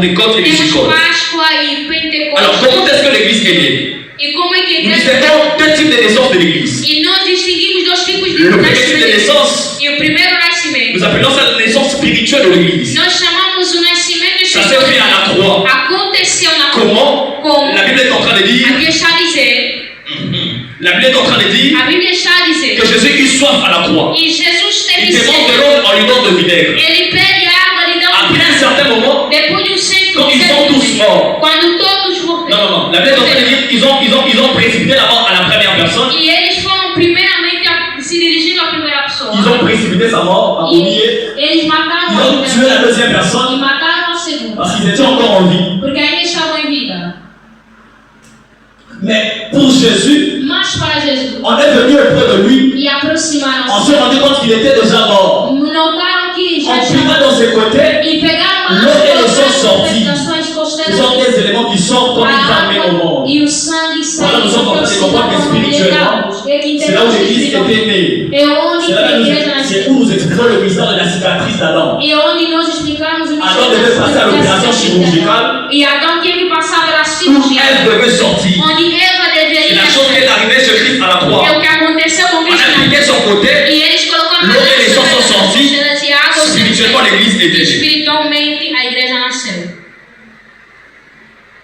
D: Pentecôte et du
B: Temos
D: Sukkot.
B: Páscoa e Pentecostes.
D: Alors, comment est-ce que l'église est née?
B: E como é que a
D: Nous
B: igreja...
D: distinguons deux types de naissance de l'église.
B: E nós distinguimos dois tipos de
D: Le premier type de
B: nascimento.
D: naissance,
B: E o primeiro nascimento,
D: nous appelons ça la naissance spirituelle de l'église.
B: nós chamamos o nascimento
D: Ça s'est fait à la croix.
B: Aconteceu na
D: Comment?
B: Como
D: La Bible est en train de dire,
B: a Bíblia está a dizer,
D: la Bible est en train de dire
B: a Bíblia está a dizer,
D: que Jésus eut soif à la croix.
B: e Jesus
D: Il
B: teve
D: demande de
B: sede.
D: l'eau en lui donne de vinaigre.
B: Ele pede água, ele dá
D: Après un certain moment,
B: Depois de um certo
D: quand ils sont tous morts.
B: quando todos morreram.
D: Non, la Bible est en train de dire ils ont précipité la mort à la première personne.
B: E eles foram primeiramente se dirigindo à primeira pessoa.
D: Ils ont précipité sa mort, à oublier.
B: Eles mataram
D: Ils
B: a
D: ont tué
B: primeira
D: la deuxième personne
B: e mataram a segunda.
D: parce qu'ils étaient encore en vie.
B: Porque ainda estavam em vida.
D: Mais pour Jésus,
B: Mas para Jesus,
D: on est venu auprès de lui.
B: e aproximaram-se,
D: On s'est rendu compte qu'il était déjà mort.
B: notaram que já
D: On
B: tinha
D: pita dans ses côtés.
B: e pegaram
D: L'eau et le sang
B: as
D: sortis.
B: das suas
D: Ce
B: costelas,
D: sont des éléments qui sortent quand
B: a
D: il permet au
B: água
D: monde.
B: e o sangue
D: Voilà, nous sommes en train de comprendre que spirituellement, c'est là où l'Église était née.
B: É onde
D: C'est là
B: a
D: où
B: igreja
D: c'est
B: nasceu.
D: où nous expliquons le mystère de la cicatrice d'Adam.
B: E onde nós explicamos o
D: Adam devait passer à l'opération chirurgicale.
B: E Adão teve que passar pela
D: Où
B: cirurgia.
D: elle devait sortir.
B: Onde Eva
D: C'est
B: deveria
D: la chose qui est arrivée sur Christ à la
B: É
D: croix.
B: o que aconteceu com
D: On
B: Cristo.
D: a piqué son côté.
B: E eles colocaram
D: L'eau et les sangs sont sortis.
B: de água.
D: Spirituellement, l'Église était née.
B: Espiritualmente, a igreja nasceu.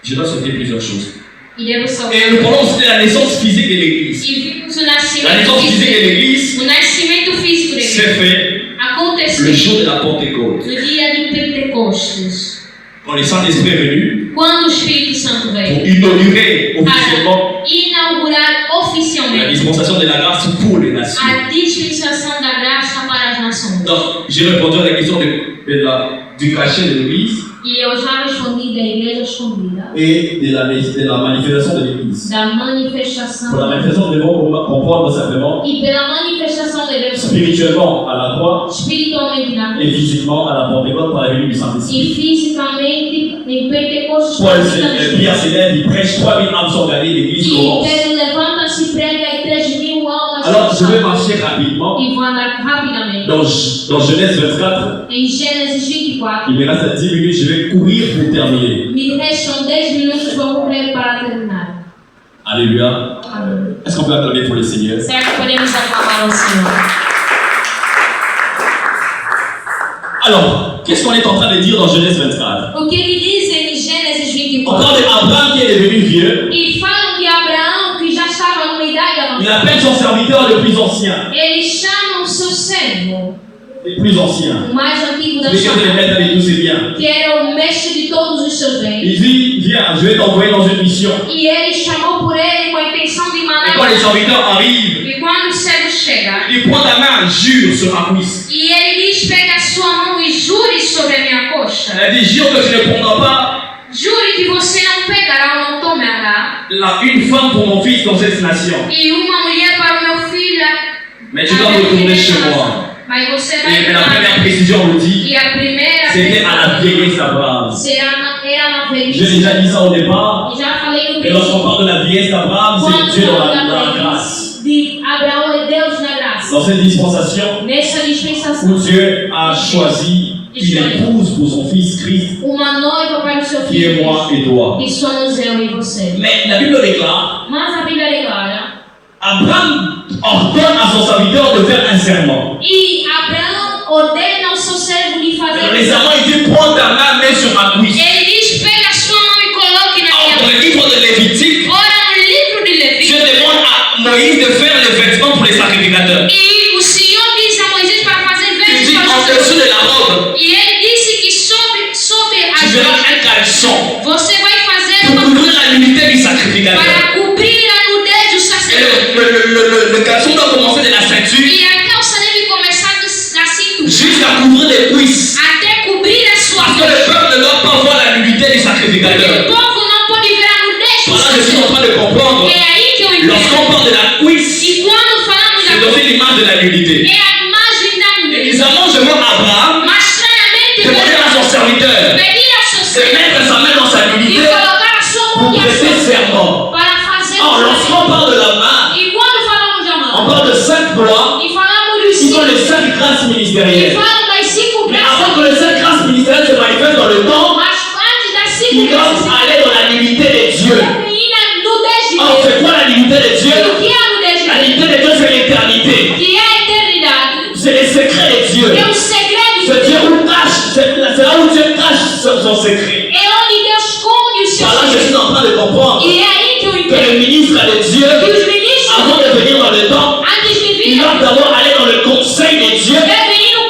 D: Je dois sauter plusieurs choses.
B: E devo salvar.
D: Et nous parlons aussi de la naissance physique de l'Église.
B: E vimos o
D: La
B: nascimento
D: naissance physique de
B: físico.
D: l'Église
B: O nascimento físico da
D: s'est
B: igreja
D: fait
B: aconteceu
D: le jour de la Pentecôte.
B: no dia de Pentecostes.
D: Quand le Saint-Esprit est venu
B: Quando o Espírito Santo
D: pour
B: veio
D: inaugurer officiellement
B: para inaugurar
D: la
B: oficialmente
D: dispensation de la grâce pour les nations.
B: a dispensação da graça para as nações.
D: Donc, j'ai répondu à la question du cachet de l'Église
B: E eu já respondi da igreja escondida,
D: et de la manifestation de l'Église.
B: da manifestação.
D: Pour la manifestation, nous devons comprendre simplement
B: E pela manifestação devemos
D: spirituellement à la croix
B: espiritualmente na
D: et
B: cruz
D: physiquement à la Pentecôte par la venue du Saint-Esprit.
B: e fisicamente em Pentecostes.
D: Pierre s'élève, il prêche, 3000 âmes sont gagnées, l'Église
B: E
D: commence.
B: Pedro levanta-se e prega e 3.000 almas.
D: Alors, je vais marcher rapidement
B: E vou andar rapidamente.
D: dans Genèse 24.
B: Em Gênesis 24,
D: Il me reste 10 minutes, je vais courir pour terminer.
B: me restam 10 minutos, vou correr para terminar.
D: Alléluia.
B: Amém.
D: Est-ce qu'on peut acclamer pour le Seigneur?
B: Certo? Podemos aclamar ao Senhor.
D: Alors, qu'est-ce qu'on est en train de dire dans Genèse 24?
B: O que ele diz em Gênesis
D: On
B: 24?
D: parle d'Abraham qui est devenu vieux.
B: E falam de Abraão, que já estava numa idade
D: Il
B: avançada.
D: appelle son serviteur le plus ancien.
B: Ele chama o seu servo,
D: Le plus ancien.
B: o mais antigo da
D: Celui qui est le
B: sua
D: maître de tous ses biens.
B: que era o mestre de todos os seus bens.
D: Il dit, viens, je vais t'envoyer dans une mission.
B: E ele chamou por ele com a intenção de
D: Et
B: mandar.
D: quand les serviteurs arrivent,
B: E quando o servo chega,
D: il prend ta main, jure sur ma cuisse.
B: e ele diz: pega a sua mão e jure sobre a minha coxa.
D: Elle dit, jure que tu ne prendras pas
B: Jure que você não pegará ou não tomará.
D: une femme pour mon fils dans cette nation.
B: E uma mulher para o meu filho.
D: Mais tu dois retourner chez moi.
B: Mas você vai
D: Et la
B: tomar.
D: première précision nous dit,
B: E a primeira
D: c'était à la vieillesse d'Abraham.
B: era na
D: J'ai
B: velhice.
D: déjà dit ça au départ.
B: E já falei no
D: Et lorsqu'on
B: princípio.
D: parle de la vieillesse d'Abraham,
B: Quando
D: c'est Dieu dans
B: falamos
D: la
B: da
D: grâce.
B: velhice de Abraão é Deus na graça.
D: Dans cette dispensation
B: Nessa
D: où
B: dispensação,
D: Dieu a choisi une épouse pour son fils Christ,
B: uma noiva para o seu
D: qui est
B: filho.
D: moi et toi.
B: Que somos eu e você.
D: Mais la Bible déclare,
B: Mas a Bíblia declara.
D: Abraham ordonne à son serviteur de faire un serment.
B: E Abraão ordena ao seu servo de fazer.
D: Les serments, il dit, prends ta main, mets sur ma cuisse.
B: Ele diz: pega a sua mão e coloque na minha
D: Dans
B: mão.
D: le livre de Lévitique,
B: Ora, no livro de Levítico.
D: Dieu demande à Moïse de faire les vêtements pour les sacrificateurs.
B: E o Senhor disse a Moisés para fazer
D: Il
B: vestes
D: dit,
B: para
D: en
B: os
D: dessous
B: seus.
D: de la robe,
B: E ele disse que sobre
D: tu
B: as
D: verras un caleçon
B: você vai fazer
D: pour
B: uma
D: couvrir la nudité du sacrificateur.
B: para cobrir a nudez do
D: Et
B: sacerdote.
D: le caleçon doit commencer de la ceinture
B: E a calça deve começar da cintura
D: jusqu'à couvrir les cuisses.
B: até cobrir a sua
D: Parce que le
B: coxa.
D: peuple ne doit pas voir la nudité du
B: Porque o
D: sacrificateur.
B: povo não pode ver a nudez do
D: Voilà, je suis en
B: sacerdote.
D: train de comprendre.
B: É aí que eu entendo.
D: Lorsqu'on parle de la cuisse,
B: E quando falamos
D: c'est
B: da
D: aussi l'image de la nudité.
B: é a imagem da
D: Et
B: nudez.
D: bizarrement, je vois Abraham
B: Mas estranhamente
D: demander à son serviteur
B: pedir ao seu
D: de
B: servo
D: mettre sa main dans sa
B: e
D: nudité
B: colocar a sua
D: pour
B: mão e a
D: prêter
B: sua
D: serment.
B: para fazer
D: Or, lorsqu'on parle de la main,
B: E quando falamos da
D: on
B: mão
D: parle de 5 doigts
B: e falamos dos
D: qui sont les
B: cinco
D: 5 grâces
B: e
D: ministérielles.
B: falamos das cinco
D: Mais avant
B: graças,
D: que les 5 grâces ministérielles se manifestent dans le temps,
B: mas antes
D: ils doivent aller dans la limité de Dieu. Or, c'est quoi la limité de Dieu? La limité de Dieu, c'est l'éternité. C'est les secrets de Dieu. C'est Dieu où cache, c'est là où Dieu cache son secret. Par là, je suis en train de comprendre que le ministre de Dieu, avant de venir dans le temps, il doit d'abord aller dans le conseil de Dieu,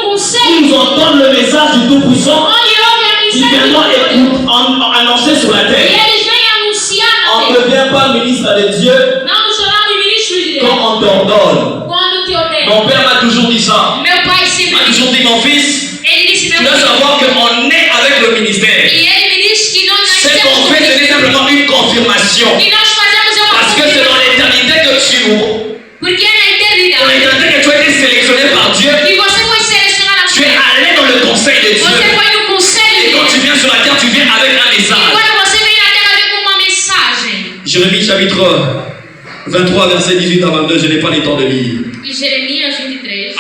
D: où ils entendent le message du Tout-Puissant, qui viendra annoncer sur la terre. On ne devient pas ministre de Dieu quand on t'ordonne. Mon père m'a toujours dit ça. Il m'a toujours dit, mon fils, tu dois savoir qu'on est avec le ministère. Ce qu'on fait, ce n'est simplement une confirmation. Parce que c'est dans l'éternité que tu dans l'éternité que tu as été sélectionné par Dieu. Tu es allé dans le conseil de Dieu. Et quand tu viens sur la terre, tu viens avec un message. Jérémie chapitre 23, verset 18 à 22, je n'ai pas le temps de lire.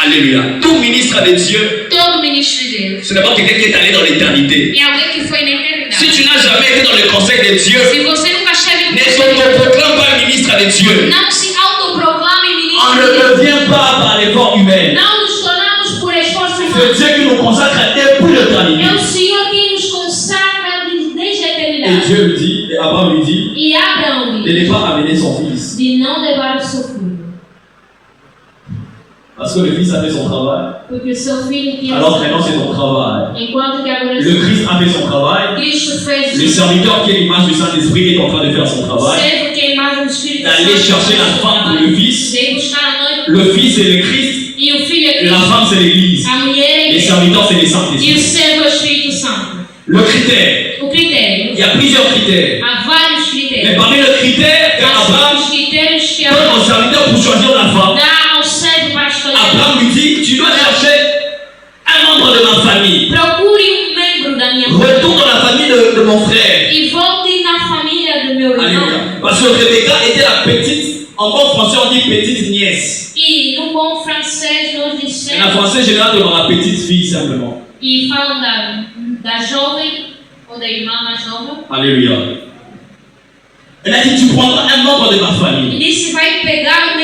D: Alléluia. Tout ministre de Dieu, ce n'est pas quelqu'un qui est allé dans l'éternité. Si tu n'as jamais été dans le conseil de Dieu, ne t'autoproclame pas ministre de Dieu. On ne devient pas par l'effort humain. C'est Dieu qui nous consacre pour l'éternité. Et Dieu lui dit, et Abraham lui dit, de ne pas amener son fils. Parce que le fils a fait son travail. Alors maintenant c'est ton travail. Le Christ a fait son travail. Le serviteur qui est l'image du Saint-Esprit est en train de faire son travail. D'aller chercher la femme pour le fils. Le fils c'est le Christ. La femme c'est l'Église. Les serviteurs c'est les Saint-Esprit. Le critère. Il y a plusieurs critères. Mais parmi le critère d'Abraham, quand on serviteur pour choisir la femme, Abraham lui dit, tu dois chercher un membre de ma famille. Retourne dans la famille de mon frère. Alléluia. Parce que Rebecca était la petite, en bon français on dit petite nièce. Et en français général on aura petite fille simplement. Alléluia. Elle a dit, tu prendras un membre de ma famille.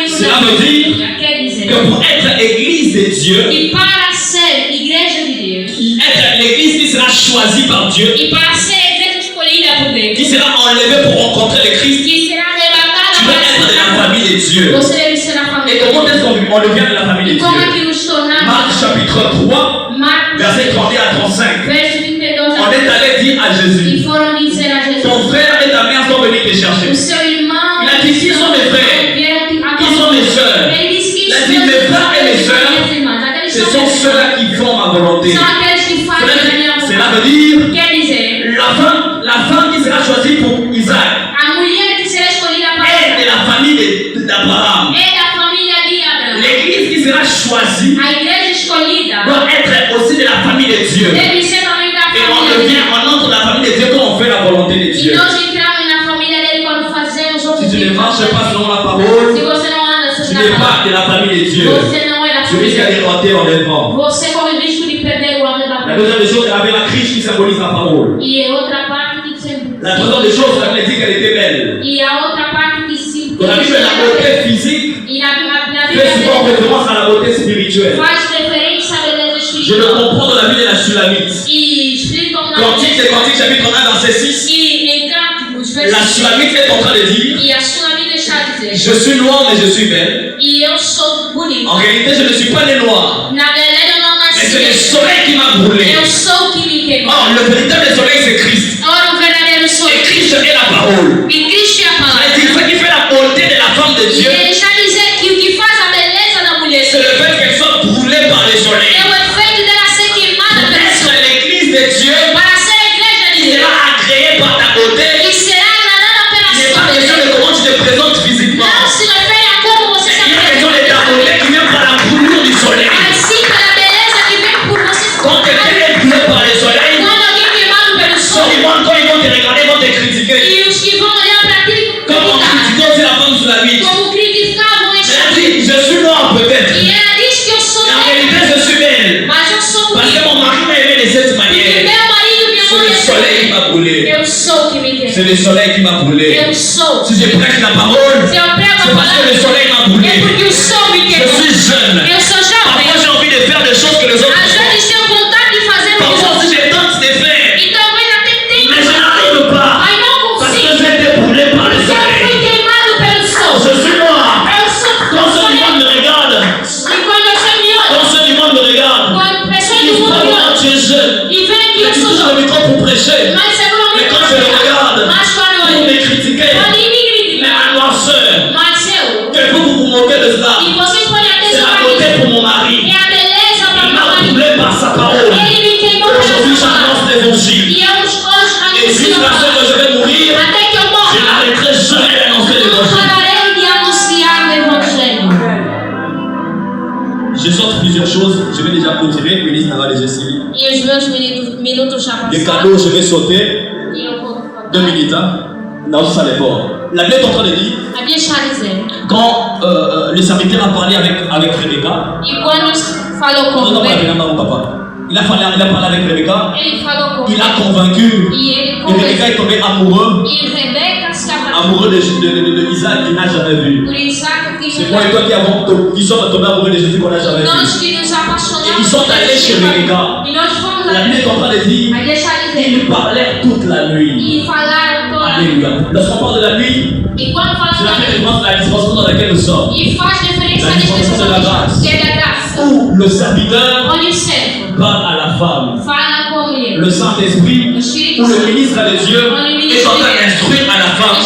D: Cela veut dire que pour être église de Dieu, être l'église qui sera choisie par Dieu, qui sera enlevée pour rencontrer le Christ, tu dois être de la famille de Dieu. Et comment est-ce qu'on devient de la famille de Dieu? Marc chapitre 3, verset 31 à 35. On est allé dire à Jésus, ton frère et ta mère sont venus te chercher. Il a dit, qui sont mes frères? Qui sont mes soeurs? Il a dit, mes frères et mes soeurs, ce sont ceux-là qui font ma volonté. Cela veut dire, la femme qui sera choisie pour Isaac est de la famille d'Abraham. L'église qui sera choisie doit être aussi de la famille de Dieu. Et on entre dans la famille de Dieu quand on fait la volonté de Dieu. Si tu ne marches pas selon la parole, tu n'es pas de la famille de Dieu. Tu risques d'être hanté en événement. La deuxième des choses, elle avait la criche qui symbolise la parole. La troisième des choses, la Bible dit qu'elle était belle. Dans la Bible, la beauté physique fait souvent référence à la beauté spirituelle. Je le comprends dans la vie de la Sulamite. Cantique chapitre 1 verset 6. La Sulamite est en train de dire, je suis noire mais je suis belle. En réalité je ne suis pas né noir, mais c'est le soleil qui m'a brûlé. Or le véritable soleil c'est Christ. Et Christ est la parole. C'est ce qui fait la beauté de la femme de Dieu, c'est le fait qu'elle soit brûlée par le soleil. L'église de Dieu sera agréée par ta beauté. Il n'est pas question de comment tu te présentes physiquement. Il est question de ta beauté qui vient par la brûlure du soleil. Quand quelqu'un est brûlé par le soleil, quand ils vont te regarder, ils vont te critiquer. Comme on critique aussi la femme sous la vie. Elle a dit, je suis noir peut-être. Mais en réalité, je suis belle. Parce que mon mari m'a aimé de cette manière. C'est le soleil qui m'a brûlé.
A: C'est le soleil qui m'a brûlé.
B: É o sol.
A: Si je prêche la parole,
B: Se eu prego
A: c'est
B: a
A: parce que le soleil m'a brûlé.
B: é porque o sol me
A: Je
B: queimou.
A: suis jeune.
B: Eu sou jovem.
A: Parfois j'ai envie de faire des choses que les autres
B: Às
A: font.
B: vezes tenho vontade de fazer o que os
A: Parfois
B: outros.
A: aussi j'ai tente de faire.
B: E talvez até tenha.
A: Mais je n'arrive pas.
B: Mas não
A: Parce que
B: consigo.
A: j'ai été brûlé par le
B: Já fui
A: soleil.
B: queimado pelo sol.
A: Je suis noir.
B: Eu sou.
A: Quand ceux du monde me regardent,
B: E quando eu sou miúdo,
A: quand ceux du monde me regardent,
B: quando pessoas
A: ils
B: do mundo
A: pensent
B: me
A: que
B: olham
A: tu es jeune.
B: e veem que
A: Mais
B: eu
A: tu
B: sou
A: touches le
B: jovem.
A: micro pour prêcher.
B: Mas seguramente
A: Mais quand je le regarde,
B: mas quando eu
A: pour
B: olho,
A: me critiquer,
B: podem me
A: mais
B: criticar.
A: ma noirceur,
B: Mas eu.
A: quelqu'un pour vous moquer de cela.
B: E vocês podem até
A: C'est la
B: zoar
A: beauté
B: isso.
A: pour mon mari.
B: É a beleza para
A: Il
B: meu
A: m'a
B: marido.
A: brûlé par sa parole.
B: Ele me queimou
A: Aujourd'hui,
B: pela sua palavra.
A: j'annonce l'évangile.
B: E eu hoje
A: Et
B: anuncio
A: jusqu'à
B: a
A: ce que
B: palavra.
A: je vais mourir,
B: Até que eu
A: je
B: morra,
A: n'arrêterai jamais d'annoncer
B: não
A: l'évangile.
B: pararei de anunciar o Evangelho.
A: Je sorte plusieurs choses. Je vais déjà continuer. Le ministre aura déjà suivi.
B: E os meus minutos já
A: Les
B: passaram.
A: cadeaux, je vais sauter.
B: E eu vou
A: 2 minutes. Hein? Non, ça n'est pas. La Bible est en train de dire,
B: A Bíblia está dizendo.
A: quand le serviteur a parlé avec Rebecca,
B: E quando falou com
A: non,
B: o bebê,
A: non, papa. Il a parlé avec Rebecca,
B: ele falou com
A: il a
B: ele.
A: convaincu.
B: E ele
A: Et Rebecca est
B: convenceu.
A: tombé amoureux,
B: E Rebeca estava
A: amoureux de Isaac qu'il n'a jamais vu.
B: por Isaac que
A: C'est moi et toi qui sommes tombés amoureux de Jésus qu'on n'a jamais vu.
B: nós que nos apaixonamos.
A: Et ils sont allés chez Rebecca.
B: E nós fomos
A: La
B: lá.
A: Bible est en train de dire,
B: A Bíblia está dizendo.
A: ils parlèrent toute la nuit.
B: E falaram toda.
A: Alléluia. Lorsqu'on parle de la nuit,
B: E quando falamos
A: cela
B: da
A: fait
B: Bíblia,
A: référence à la dispensation dans laquelle nous sommes.
B: e faz referência
A: La
B: à dispensação
A: dispensação da graça.
B: que é da graça.
A: Où le serviteur
B: Onde o servo
A: parle à la femme.
B: fala com a mulher.
A: Le Saint-Esprit,
B: O Espírito
A: ou le
B: Santo
A: ministre de Dieu, est en train d'instruire à la femme.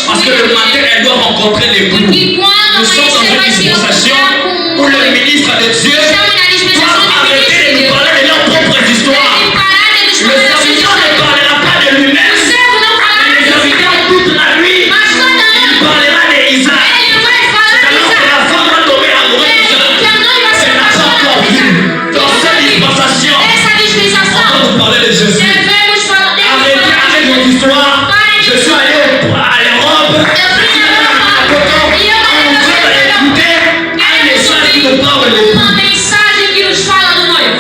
A: Parce que le matin, elle doit rencontrer l'époux.
B: Porque quando
A: Nous sommes dans
B: amanhecer
A: une
B: vai se
A: dispensation
B: encontrar com
A: où le ministre de Dieu
B: Estamos na dispensação
A: doit
B: do
A: arrêter de nous
B: ministro.
A: parler de leurs propres histoires.
B: Deve parar de
A: Le
B: dispensação de
A: serviteur ne
B: Deus.
A: parlera pas de
B: O
A: lui-même,
B: servo não
A: mais
B: falará
A: le
B: de si
A: serviteur
B: mesmo.
A: toute la nuit,
B: Mas toda
A: il
B: noite
A: parlera d'Isaac.
B: ele vai falar de
A: Alors que
B: Isaac.
A: la femme va tomber amoureuse de Isaac.
B: Que a noiva vai se
A: Elle n'a pas
B: apaixonar
A: encore
B: por
A: vu.
B: Isaac.
A: Dans cette dispensation,
B: Essa
A: on
B: dispensação,
A: va vous parler de Jésus.
B: devemos falar
A: Arrêtez vos histoires. Je suis allé à l'Europe.
B: Eu fui na Europa e eu
A: On
B: não
A: veut écouter un message qui nous parle de
B: uma mensagem que nos fala do noivo.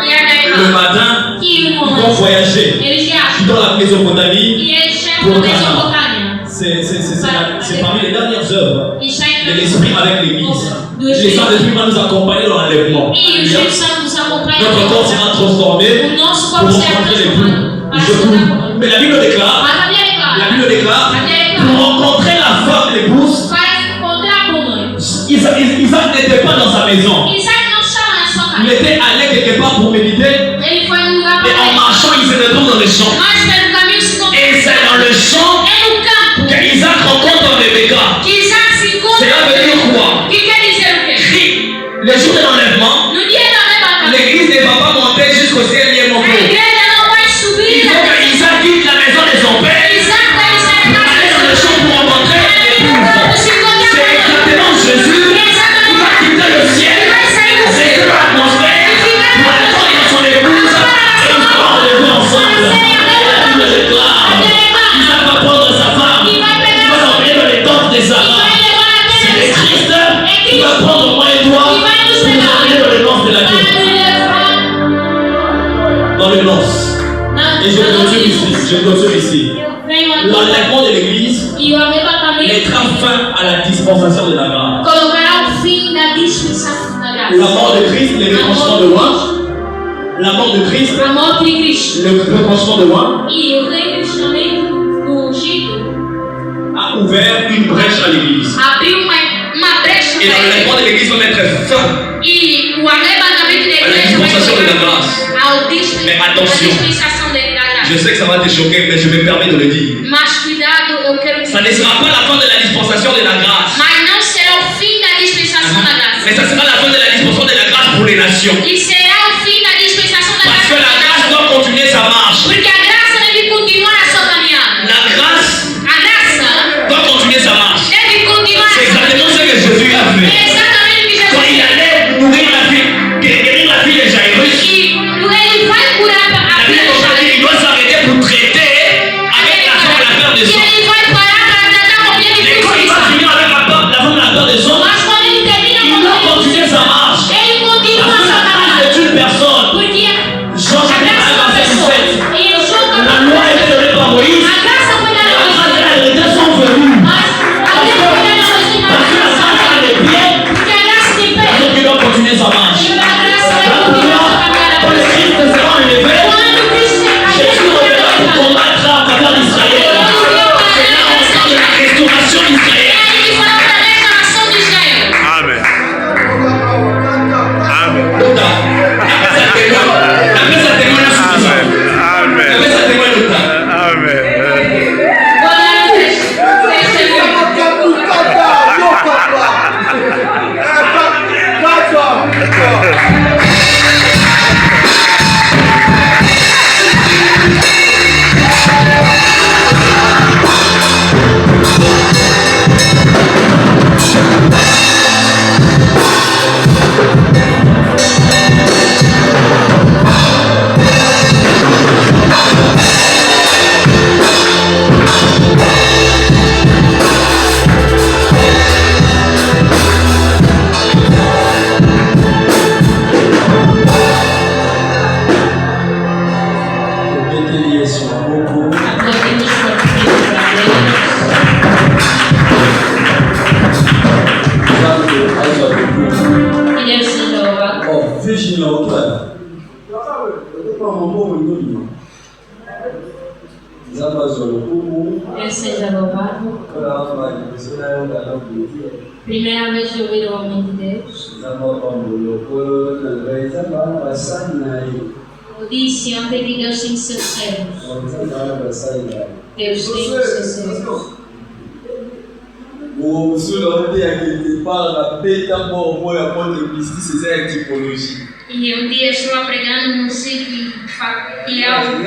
B: E a
A: Le
B: noiva
A: matin,
B: que
A: ils vont
B: irmãos,
A: voyager.
B: eles
A: Ils
B: viajam
A: dans la Mésopotamie.
B: e eles chegam na Mesopotâmia.
A: C'est parmi les dernières œuvres
B: E
A: de
B: chegam
A: l'Esprit avec l'Église. Les Saint-Esprit va nous accompagner dans l'enlèvement.
B: e o Espírito Santo nos acompanha.
A: Notre corps sera transformé
B: O nosso
A: pour
B: corpo será
A: rencontrer l'époux.
B: transformado para
A: Je
B: se
A: vous-
B: dar.
A: Mais la Bible déclare,
B: Mas a Bíblia é clara.
A: la Bible déclare,
B: A Bíblia é
A: pour
B: clara.
A: rencontrer la femme, l'épouse,
B: Para encontrar com o noivo.
A: Isaac n'était pas dans sa maison.
B: Isaac não estava na sua
A: Il
B: casa.
A: était allé quelque part pour méditer.
B: Ele foi num lugar
A: Et en
B: para
A: marchant, il se retrouve dans les champs.
B: Mas pelo caminho se encontrou.
A: Et c'est dans le champ
B: É no campo
A: qu'Isaac rencontre Rebecca.
B: que Isaac se encontra.
A: C'est là veut dire quoi?
B: Que quer dizer o quê?
A: Le jour de l'enlèvement,
B: No dia da levanta,
A: l'église ne va pas monter jusqu'au ciel
B: a igreja não vai
A: Il
B: subir.
A: faut qu'Isaac quitte la maison de son père.
B: Isaac deve sair da
A: Aller dans le
B: casa.
A: champ pour rencontrer l'épouse.
B: Se encontrar
A: C'est
B: com o noivo.
A: exactement Jésus qui va quitter le ciel. C'est que l'atmosphère pour attendre dans son épouse. Et ils vont rendez-vous ensemble. Et la Bible déclare, Isaac va prendre sa femme. Il va l'emmener dans les tentes des Sarah. C'est le Christ qui va prendre moi et toi pour nous emmener dans les noces de la vie. Dans les noces. Et je clôture ici. L'enlèvement de l'église
B: E o arrebatamento
A: mettra fin à la dispensation de la grâce.
B: colocará o fim da dispensação da
A: La
B: graça.
A: mort de Christ, le retranchement de moi. La mort de Christ,
B: A morte de Cristo
A: le retranchement de moi
B: e o revestimento do ungido
A: a ouvert une brèche à l'église.
B: abriu uma brecha
A: Et
B: para ele.
A: l'enlèvement de l'église va mettre fin.
B: E o arrebatamento da
A: A la
B: igreja vai
A: dispensation de la
B: colocar
A: grâce.
B: a
A: Mais attention.
B: dispensação da graça.
A: Je sais que ça va te choquer, mais je me permets de le dire.
B: Mas cuidado, eu quero
A: Ça ne
B: dizer.
A: sera pas la fin de la dispensation de la grâce.
B: Mas não será o fim da dispensação da graça.
A: Mais ça sera la fin de la dispensation de la grâce pour les nations.
B: E será o fim da dispensação da
A: Parce que la
B: graça.
A: grâce doit continuer sa marche.
B: Porque a graça deve continuar a sua caminhada.
A: La grâce
B: A graça
A: doit continuer sa marche.
B: deve continuar a
A: C'est
B: sua
A: exactement
B: caminhada.
A: ce que Jésus a fait.
B: É exatamente o que
A: Quand
B: Jesus
A: il allait nourrir la fille, guérir la fille de Jairus,
B: E ele vai curar a
A: la Bible
B: filha de
A: dit
B: Jair.
A: qu'il doit s'arrêter pour traiter avec la femme la peur
B: E
A: des hommes.
B: ele vai parar para tratar com ele
A: Et
B: de
A: quand il va
B: justiça.
A: finir avec la femme la peur des hommes,
B: Mas quando ele termina
A: il
B: com
A: doit
B: ele,
A: continuer sa marche.
B: ele continua a
A: Parce que
B: sua
A: la grâce
B: caminhada.
A: est une personne.
B: Porque
A: Jean
B: a
A: chapitre
B: graça
A: 1,
B: é uma
A: verset
B: pessoa.
A: 17.
B: E João
A: La loi a été donnée par Moïse.
B: a graça Ele seja louvado. Primeira vez de ouvir o homem de Deus. Eu disse ontem que Deus tem seus servos. Deus tem os seus servos. E um dia estou pregando num sítio que é algo